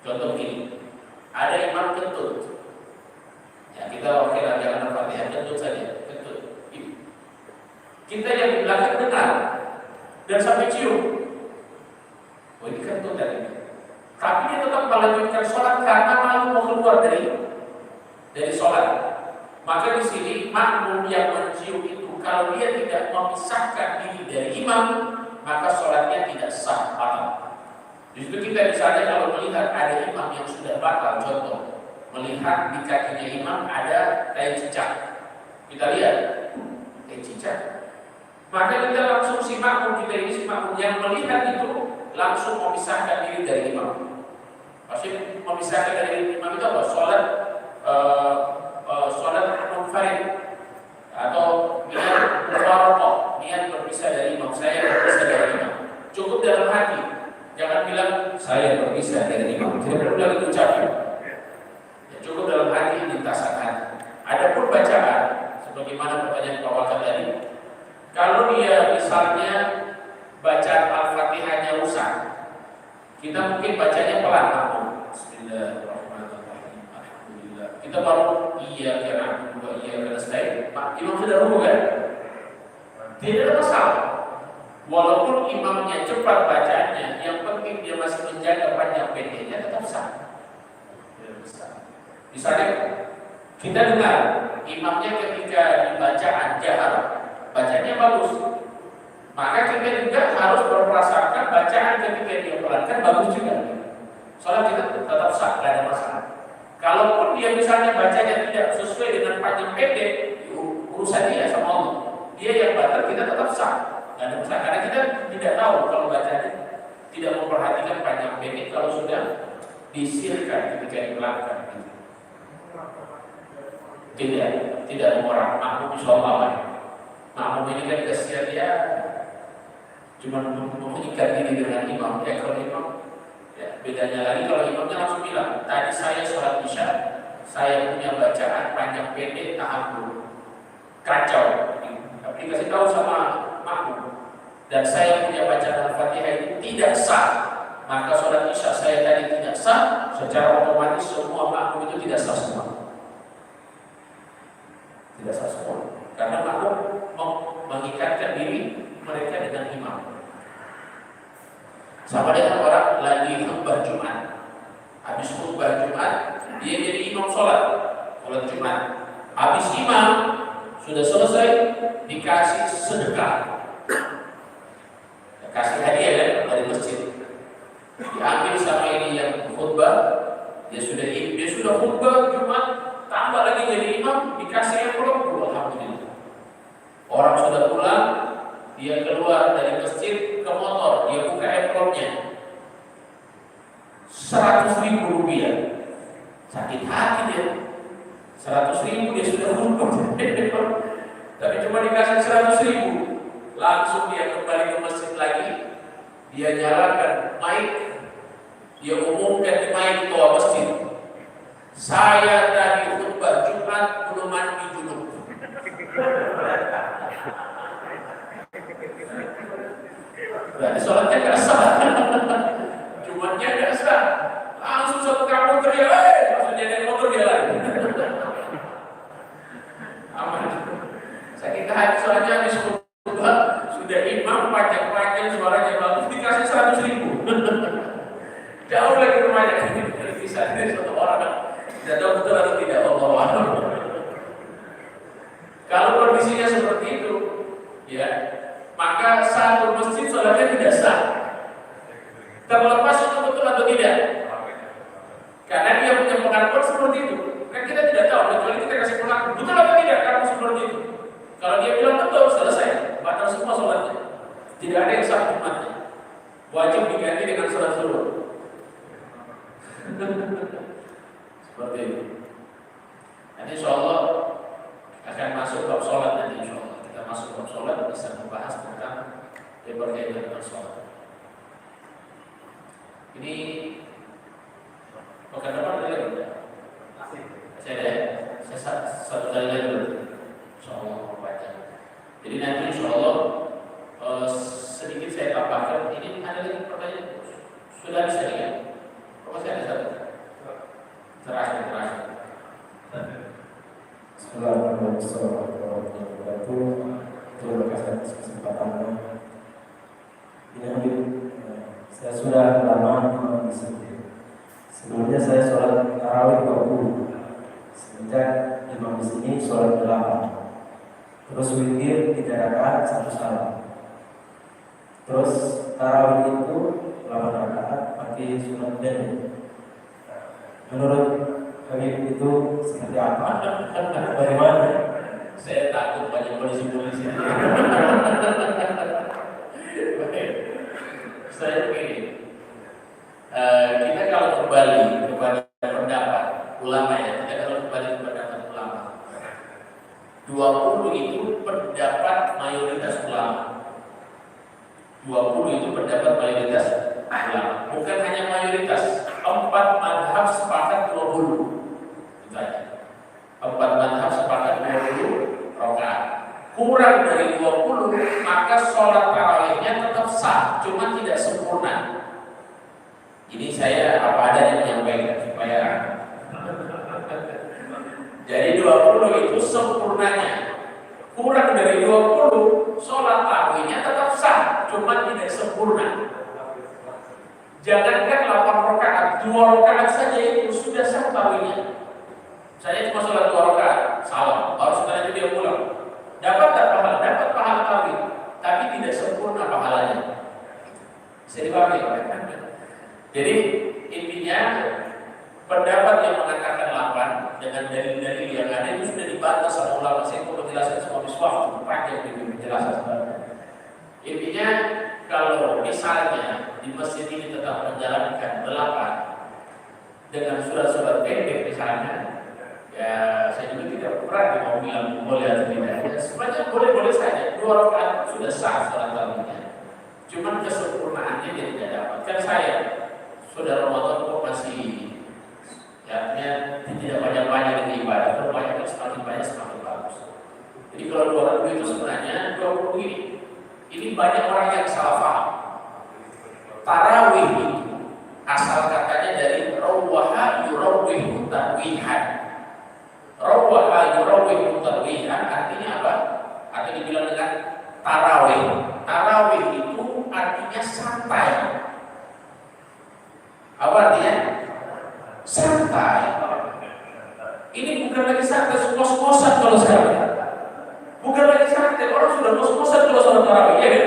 Contoh gini, ada imam kentut, ya kita oke lah, jangan Al-Fatihah, kentut saja, kentut. Kita yang di belakang dengar dan sampai cium, oh ini kentut tadi. Tapi dia tetap melanjutkan sholat karena malu mau keluar dari sholat. Maka di sini makmum yang mencium itu, kalau dia tidak memisahkan diri dari imam, maka sholatnya tidak sah, batal. Justru kita misalnya kalau melihat ada imam yang sudah batal, contoh melihat di kakinya imam ada kain cicak, kita lihat kain cicak, maka kita langsung si makmum yang melihat itu langsung memisahkan diri dari imam. Maksudnya memisahkan dari imam itu apa? Sholat munfarid atau niat mufaraqah, niat berpisah dari imam. Saya berpisah dari imam. Cukup dalam hati. Jangan bilang saya berpisah dari imam. Tidak perlu lagi ucapkan. Ya, cukup dalam hati, lintasan hati. Adapun bacaan, sebagaimana pertanyaan Pak Wakil tadi, kalau dia misalnya bacaan Al-Fatihahnya rusak, kita mungkin bacanya pelan, Bismillahirrahmanirrahim. Alhamdulillah. Kita baru iya karena nasta'in. Pak imam sudah ruku kan? Tidak ada masalah. Walaupun imamnya cepat bacanya, yang penting dia masih menjaga panjang pendeknya, tetap sah. Misalnya kita dengar imamnya ketika dibaca jahar, bacanya bagus, maka kita juga harus berprasangka bacaan ketika dia pelankan bagus juga. Soalnya kita tetap sah, tidak ada masalah. Kalaupun dia misalnya bacanya tidak sesuai dengan panjang pendek, urusan dia sama Allah. Dia yang batal, kita tetap sah, tidak ada masalah. Karena kita tidak tahu kalau bacanya tidak memperhatikan panjang pendek kalau sudah disirkan ketika dipelangkan. Tidak mengorang makmum sholat. Makmum ini kan kasihan dia, cuma mengikat diri dengan imam. Ya kalau imam, ya bedanya lagi kalau imamnya langsung bilang, tadi saya sholat isya, saya punya bacaan panjang pendek tahammul, kacau. Tapi dikasih tahu sama makmum, dan saya punya bacaan Al-Fatihah itu tidak sah, maka sholat isya saya tadi tidak sah. Secara otomatis semua makmum itu tidak sah semua. Tidak sah semua. karena makmum mengikatkan diri mereka dengan imam. Sama dengan orang lagi khutbah Jumat, habis khutbah Jumat dia jadi imam sholat Jumat. Habis imam sudah selesai dikasih sedekah, kasih hadiah kan dari masjid, diambil sama ini yang khutbah. Dia sudah khutbah Jumat, tambah lagi jadi imam, dikasih amplop. Alhamdulillah. Orang sudah pulang, dia keluar dari masjid ke motor, dia buka amplopnya, 100.000 rupiah. Sakit hati dia, 100.000 dia sudah khutbah, tapi cuma dikasih 100.000. Langsung dia kembali ke masjid lagi, dia nyalakan mic, dia umumkan di mic ketua masjid, saya tadi khutbah Jumat belum mandi junub. Berarti sholatnya gak sah, Jumatnya gak sah. Langsung satu kampung teriak, langsung jadi motor dia lagi. Aman. Sakit hati soalnya habis khutbah sudah imam panjang-panjang suaranya bagus, dikasih 100.000. Jauh lagi rumahnya. Bisa dari satu orang. Tidak tahu betul atau tidak, Allah a'lam. Kalau kondisinya seperti itu, ya, maka satu masjid sholatnya tidak sah. Terlepas itu betul atau tidak, karena dia punya pengakuan seperti itu. Kan kita tidak tahu, kecuali kita kasih pengakuan betul atau tidak kamu seperti itu. Kalau dia bilang betul, selesai, batal semua sholatnya. Tidak ada yang sah Jumatnya, wajib diganti dengan sholat suruh. Seperti itu. Nanti insya Allah akan masuk bab sholat nanti insya Allah. Kita masuk bab sholat bisa membahas tentang yang berkaitan dengan sholat. Ini pekan depan ada lagi tidak? Saya ada. Saya satu kali lagi dulu. Insya Allah membaca. Jadi nanti insya Allah sedikit saya tambahkan. Ini ada lagi pertanyaan. Sudah bisa lihat? Masih ada satu. Terakhir. Assalamualaikum warahmatullahi wabarakatuh. Terima kasih atas kesempatannya. Ini saya sudah lama di sini. Sebelumnya saya sholat tarawih 20. Semenjak imam di sini sholat 8. Terus witir 3 rakaat 1 salam. Terus tarawih itu 8 rakaat pakai sunat pendek. Menurut Habib itu seperti apa? Bagaimana? Saya takut banyak polisi-polisi. Saya begini, kita kalau kembali kepada pendapat ulama ya, kita kalau kembali kepada pendapat ulama, 20 itu pendapat mayoritas ulama. 20 itu pendapat mayoritas ulama, bukan hanya mayoritas. 4 madhab sepakat 20. Itu aja. 4 madhab sepakat 20 rakaat. Kurang dari 20, maka sholat tarawihnya tetap sah, cuma tidak sempurna. Ini saya apa adanya menyampaikan supaya jadi 20 itu sempurnanya. Kurang dari 20, sholat tarawihnya tetap sah, cuma tidak sempurna. Jangankan 8 rakaat, 2 rakaat saja itu sudah sah tarawihnya. Saya cuma sholat 2 rakaat, salam, baru setelah itu dia pulang. Dapat tak pahala? Dapat pahala tarawih, tapi tidak sempurna pahalanya. Bisa dipahami? Jadi intinya pendapat yang mengatakan 8 dengan dalil-dalil yang ada itu sudah dibantah sama ulama. Saya mau menjelaskan semua miswaf, panjang di penjelasan sebenarnya. Intinya kalau misalnya di masjid ini tetap menjalankan 8 dengan surat-surat pendek misalnya, ya saya juga tidak pernah mau bilang boleh atau tidak. Ya, sebenarnya boleh-boleh saja. 2 rakaat sudah sah sholat tarawihnya. Cuman kesempurnaannya dia tidak dapat. Kan saya sudah Ramadan kok masih ya, tidak banyak-banyak dengan ibadah. Kalau banyak semakin banyak semakin bagus. Jadi kalau 20 itu sebenarnya 20 ini. Ini banyak orang yang salah paham. Tarawih itu asal katanya dari rawwaha yurawwihu tarwihan. Rawwaha yurawwihu tarwihan artinya apa? atau dibilang dengan tarawih. Tarawih itu artinya santai. Apa artinya? Santai. Ini bukan lagi santai, kos-kosan kalau sekarang. Bukan lagi santai, orang sudah kos-kosan kalau sholat tarawih, ya kan?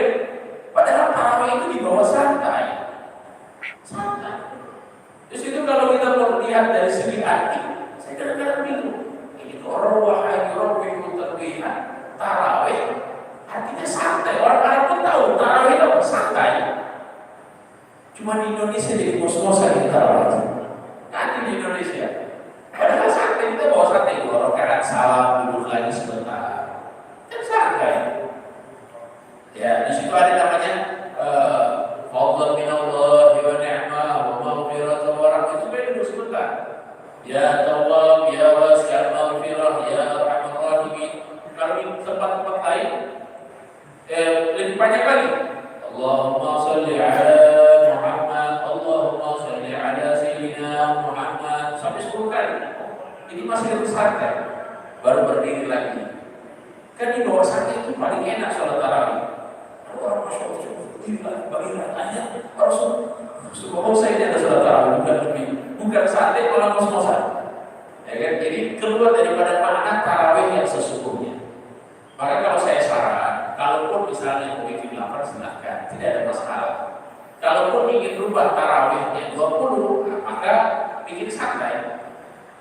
Padahal tarawih itu dibawa santai. Santai. Terus itu kalau kita mau lihat dari segi arti, saya kadang-kadang bingung. Ini orang wahai rabbiku tarwihan, tarawih artinya santai. Orang Arab pun tahu tarawih itu santai. Cuma di Indonesia jadi kos-kosan di tarawih. Nanti di Indonesia, padahal santai kita bawa santai. 2 rakaat salam, duduk lagi sebentar, kan santai. Ya, di situ ada namanya fadlan minallah wa ni'mah wa maghfirah wa rahmah, itu duduk sebentar. Ya Tawwab, ya wasi'al maghfirah, ya arhamar rahimin. Kalau di tempat-tempat lain lebih banyak lagi. Allahumma sholli ala Muhammad, Allahumma sholli ala sayyidina Muhammad, sampai 10 kali. Ini masih lebih santai. Baru berdiri lagi. Kan di bawah santai itu paling enak sholat tarawih. Orang masya Allah, bagaimana tanya Rasul, saya ini ada sholat tarawih, bukan santai, malah kos-kosan. Ya kan? Jadi keluar daripada makna tarawih yang sesungguhnya. Maka kalau saya saran, kalaupun misalnya mau bikin lapar silahkan, tidak ada masalah. Kalaupun ingin rubah tarawihnya 20, maka bikin santai.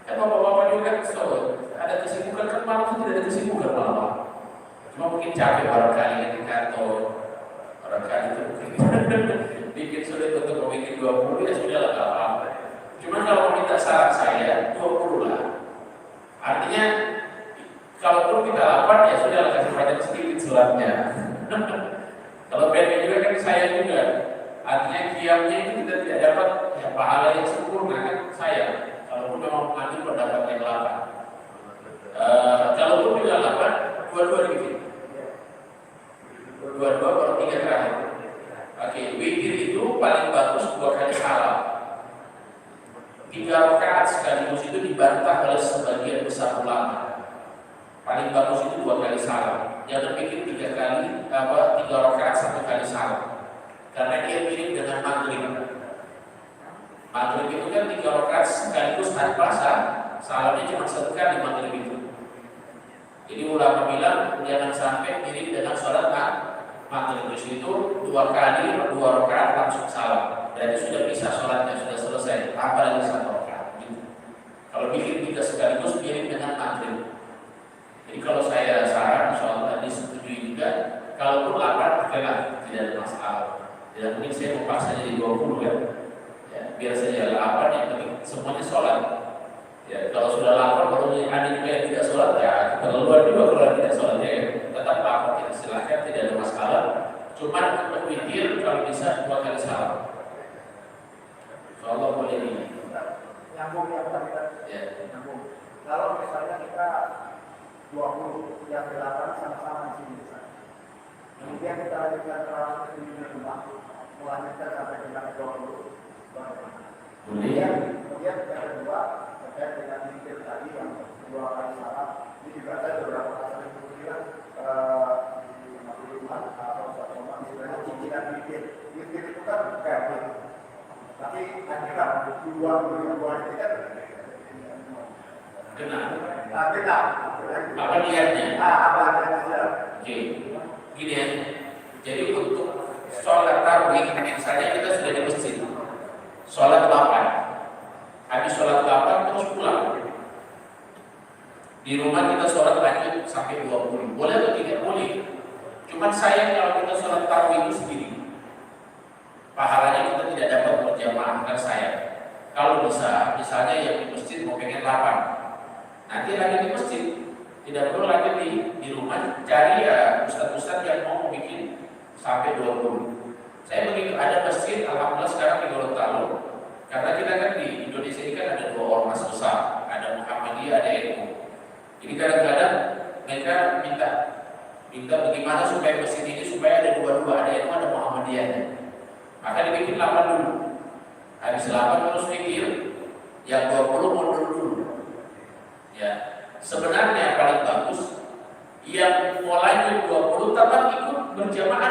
Kan bapak-bapak juga ada kesibukan, kan malam itu tidak ada kesibukan malam. Cuma mungkin capek barangkali di kantor, barangkali itu mungkin bikin sulit untuk bikin 20, ya sudah lah, gak apa-apa. Cuma kalau minta saran saya 20 lah. Artinya kalaupun kita lapar, ya sudah lah, kasih banyak sedikit sholatnya. Kalau beda juga kan saya juga, artinya qiyamnya itu kita tidak dapat ya, pahala yang sempurna kan saya. Kalaupun memang mengambil pendapat yang 8, kalaupun juga 8, 2-2 dikit. 2-2 baru 3 terakhir. Oke, witir itu paling bagus 2 kali salam. 3 rakaat sekaligus itu dibantah oleh sebagian besar ulama. Paling bagus itu 2 kali salam. Jangan pikir 3 kali 3 rakaat 1 kali salam. Karena dia mirip dengan maghrib. Maghrib itu kan 3 rakaat sekaligus tanpa salamnya cuma 1 kali maghrib itu. Jadi ulama bilang jangan sampai mirip dengan sholat maghrib. Itu 2 kali 2 rakaat langsung salam. Dan itu sudah bisa sholatnya, sudah selesai. Tambah lagi 1 rakaat. Gitu. Kalau bikin 3 sekaligus mirip dengan maghrib. Jadi kalau saya saran, insya disetujui juga. Kalaupun lapar, tidak ada masalah. Tidak mungkin saya mau paksa jadi 20 ya. Biar saja lapar, yang penting semuanya sholat. Ya, kalau sudah lapar, baru ada juga yang tidak sholat, ya keterlaluan juga kalau tidak sholat ya. Tetap lapar, kita silahkan, tidak ada masalah. Cuma untuk witir kalau bisa 2 kali salam. Insyaallah boleh ini. Nyambung yang tadi kan? Ya. Nyambung. Kalau misalnya kita 20 yang 8 sama-sama di sini misalnya. Kemudian kita lanjutkan terawih di rumah, melanjutkan sampai dengan 20. Kemudian yang kedua terkait dengan zikir tadi yang 2 kali salam, ini juga ada beberapa kali kemudian di rumah atau satu rumah misalnya cicilan zikir. Zikir itu kan gampang. Tapi akhirnya dua ini kan kenal. Apa niatnya? Apa niatnya? Oke, gini ya. Jadi untuk sholat tarawih, misalnya kita sudah di masjid, sholat 8, habis sholat 8 terus pulang. Di rumah kita sholat lanjut sampai 20, boleh atau tidak? Boleh. Cuman sayang kalau kita sholat tarawih itu sendiri, pahalanya kita tidak dapat berjamaah, kan sayang. Kalau bisa, misalnya yang di masjid mau pengen 8, nanti lagi di masjid, tidak perlu lagi di rumah, cari ya ustaz-ustaz yang mau bikin sampai 20. Saya begitu, ada masjid, alhamdulillah sekarang di Gorontalo, karena kita kan di Indonesia ini kan ada 2 ormas besar, ada Muhammadiyah, ada NU. Jadi kadang-kadang mereka minta bagaimana supaya masjid ini supaya ada 2, ada NU, ada Muhammadiyahnya. Maka dibikin 8 dulu. Habis 8 terus mikir, yang 20 mundur dulu. Ya, sebenarnya paling bagus yang mulai 20 tetap ikut berjamaah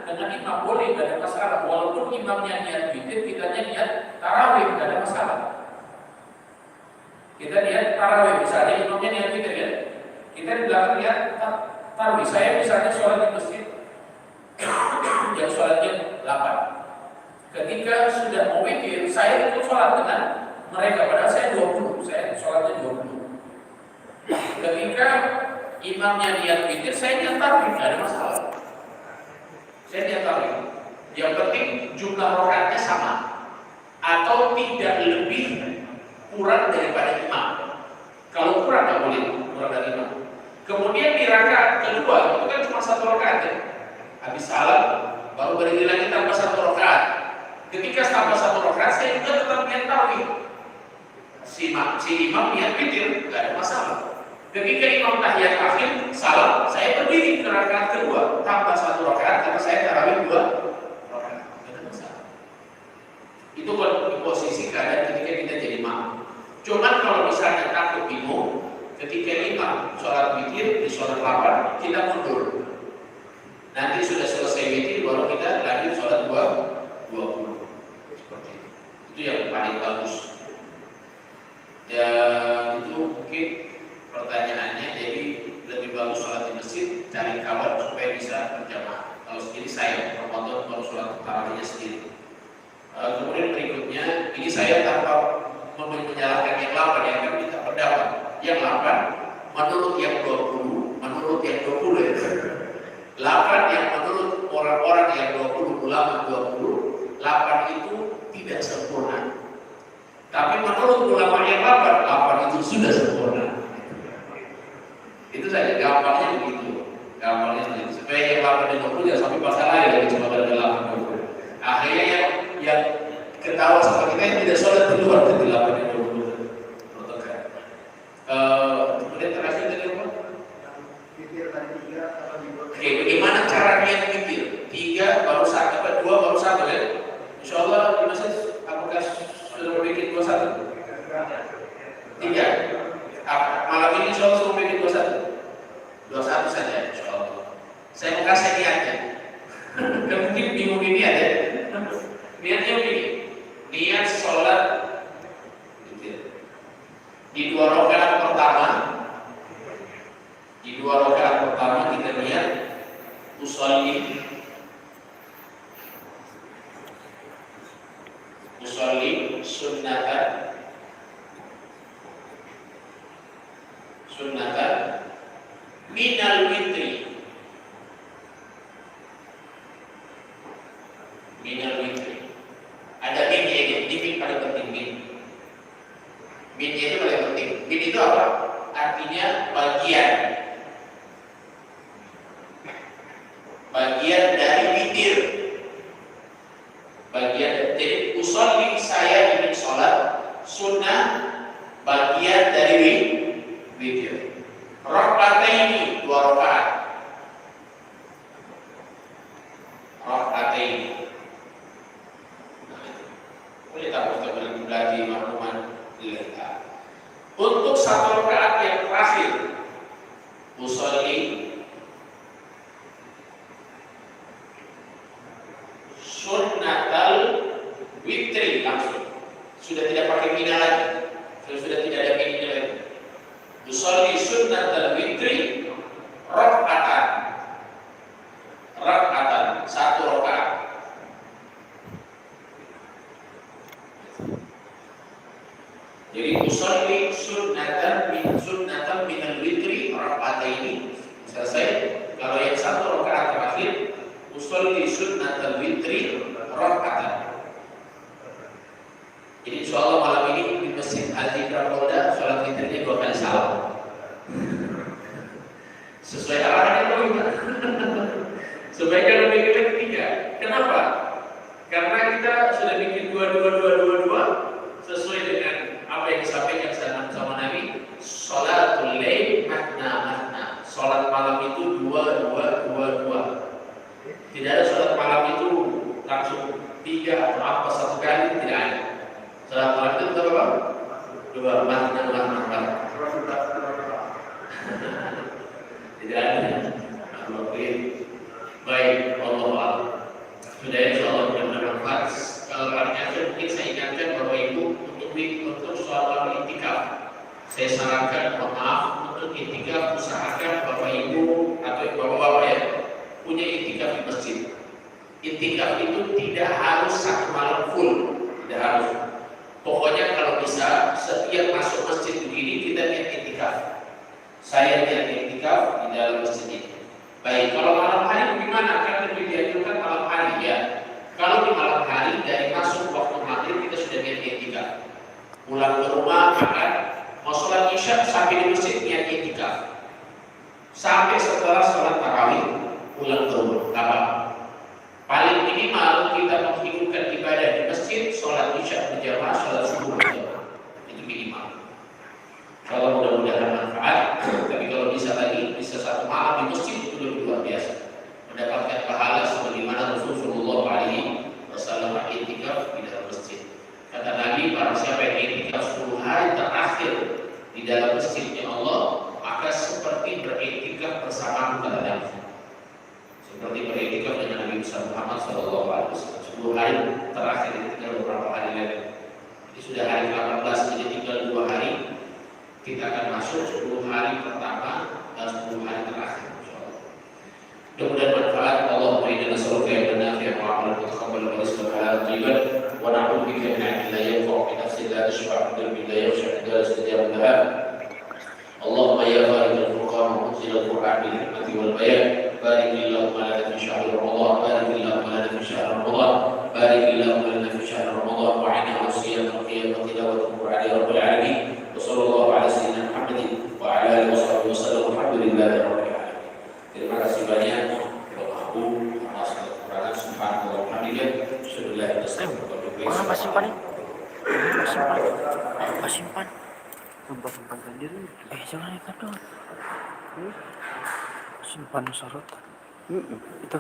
dengan imam, boleh, tidak ada masalah. Walaupun imamnya niat witir, kita niat tarawih, tidak ada masalah. Kita niat tarawih, misalnya imamnya niat witir ya, kita di belakang niat tarawih. Saya misalnya sholat di masjid yang sholatnya 8. Ketika sudah mau witir, saya ikut sholat dengan mereka, padahal saya 20, saya sholatnya 20. Ketika imamnya niat witir, saya niat tarawih, tidak ada masalah. Saya niat tarawih. Yang penting jumlah rakaatnya sama atau tidak lebih kurang daripada imam. Kalau kurang nggak boleh, kurang dari imam. Kemudian di rakaat kedua itu kan cuma 1 rakaat ya. Habis salam baru berdiri lagi tambah 1 rakaat. Ketika tambah 1 rakaat saya juga tetap niat tarawih. Si imam niat witir, nggak ada masalah. Ketika imam tahiyat akhir salam, saya berdiri ke rakaat kedua tambah 1 rakaat karena saya tarawih 2 rakaat. Nggak ada masalah. Itu posisi keadaan ketika kita jadi imam. Cuman kalau misalnya takut bingung, ketika imam sholat witir di sholat 8, kita mundur. Nanti sudah selesai witir baru kita lanjut sholat 20. Seperti itu. Itu yang paling bagus. Ya itu mungkin pertanyaannya. Jadi lebih bagus sholat di masjid, cari kawan supaya bisa berjamaah. Kalau sendiri saya Ramadan baru sholat tarawihnya sendiri. Kemudian berikutnya, ini saya tanpa menyalahkan yang 8, yang kan kita pendapat. Yang 8 menurut yang 20, menurut yang 20 ya. 8 yang menurut orang-orang yang 20, ulama 20, 8 itu tidak sempurna. Tapi menurut ulama yang 8 itu sudah sempurna. Itu saja, gampangnya begitu. Gampangnya begitu. Supaya yang 8 dan 20 jangan sampai pasal lain lagi cuma pada 8 20. Akhirnya yang ketawa sama kita yang tidak sholat di luar dari 8 dan 20. Kemudian terakhir tadi apa? Oke, bagaimana cara niat witir? 3 baru 1, 2 baru 1 ya? Insya Allah di masjid apakah sudah membuat 21? 3. Malam ini insya Allah sudah membuat 21 saja insya Allah. Saya mau kasih niatnya. Dan mungkin bingung ini ada. Niatnya begini. Niat sholat di 2 rakaat pertama. Di 2 rakaat pertama kita niat usolli sunnatan minal witri. Ada minnya ini, min paling penting min. Minnya itu paling penting. Min itu apa? Artinya bagian dari witir. Jadi usolli saya ingin sholat sunnah bagian dari witir. Rakaataini 2 rakaat. Rakaataini. Boleh tak kita belajar makluman lillah. Untuk 1 rakaat yang terakhir, usolli sunnatal witri langsung. Sudah tidak pakai mina lagi. Sudah tidak ada mina lagi. Usolli sunnatal witri rakaatan. 1 rakaat. Jadi usolli sunnatan minal witri rakaataini. Selesai. Kalau yang 1 rakaat terakhir usolli sunnatal witri rakaatan. Jadi insya Allah malam ini di Masjid Al-Zikra Polda sholat witirnya 2 kali salam. Sesuai arahan itu enggak? Sebaiknya lebih ke 3. Kenapa? Karena kita sudah bikin 2 sesuai dengan apa yang disampaikan sama Nabi. Sholatul lail matna. Sholat malam itu 2. Tidak ada sholat malam itu langsung 3 atau apa 1 kali, tidak ada. Sholat malam itu berapa? 2 matna. Tidak ada. Oke. Baik, Allah. Sudah insya Allah benar-benar bermanfaat. Kalau pertanyaan mungkin saya ingatkan Bapak Ibu untuk soal itikaf. Saya sarankan, mohon maaf, untuk itikaf usahakan Bapak Ibu atau Bapak-bapak ya punya itikaf di masjid. Itikaf itu tidak harus satu malam full, tidak harus. Pokoknya kalau bisa setiap masuk masjid begini kita niat itikaf. Saya niat itikaf di dalam masjid ini. Baik, kalau malam hari bagaimana? Kan lebih dianjurkan malam hari ya. Kalau di malam hari dari masuk waktu maghrib kita sudah niat itikaf. Pulang ke rumah makan, mau sholat isya sampai di masjid niat itikaf. Sampai setelah sholat tarawih pulang ke rumah. Apa? Paling minimal kita menghidupkan ibadah di masjid, sholat isya berjamaah, sholat subuh berjamaah. Itu minimal. Kalau mudah-mudahan manfaat, tapi kalau bisa lagi, bisa satu malam di masjid itu lebih luar biasa. Mendapatkan pahala sebagaimana Rasulullah SAW i'tikaf di dalam masjid. Kata Nabi, para siapa yang i'tikaf 10 hari terakhir di dalam masjidnya Allah, maka seperti beriktikaf bersama kata Nabi. Seperti beriktikaf dengan Nabi Muhammad SAW 10 hari terakhir, tinggal beberapa hari lagi. Ini sudah hari 18, jadi tinggal 2 hari. Kita akan masuk 10 hari pertama dan 10 hari terakhir. Mudah-mudahan manfaat. Allahumma inna nas'aluka ilman nafi'an wa 'amalan mutaqabbalan wa rizqan halalan thayyiban wa na'udzu bika min 'ilmin la yanfa'u wa min nafsin la tashba'u wa qalbin la yakhsha wa la yastajabu laha. Allahumma ya khaliqal furqan wa munzilal qur'an bil hikmati wal bayan barik Allahumma lana fi syahri ramadan barik Allahumma lana fi syahri ramadan barik Allahumma lana fi syahri ramadan wa 'inna 'ala siyam wa qiyam wa tilawatul qur'an ya rabbal alamin. Wassallallahu ala sayyidina Muhammadin wa ala alihi washabihi wasallam. Alhamdulillahi rabbil alamin. Terima kasih banyak kepada aku atas kekurangan. Subhanallah walhamdulillah. Syukurlah Mana pas simpan ini? Pas simpan. Simpan sendiri. Jangan ikat dong. Simpan sorot. Itu.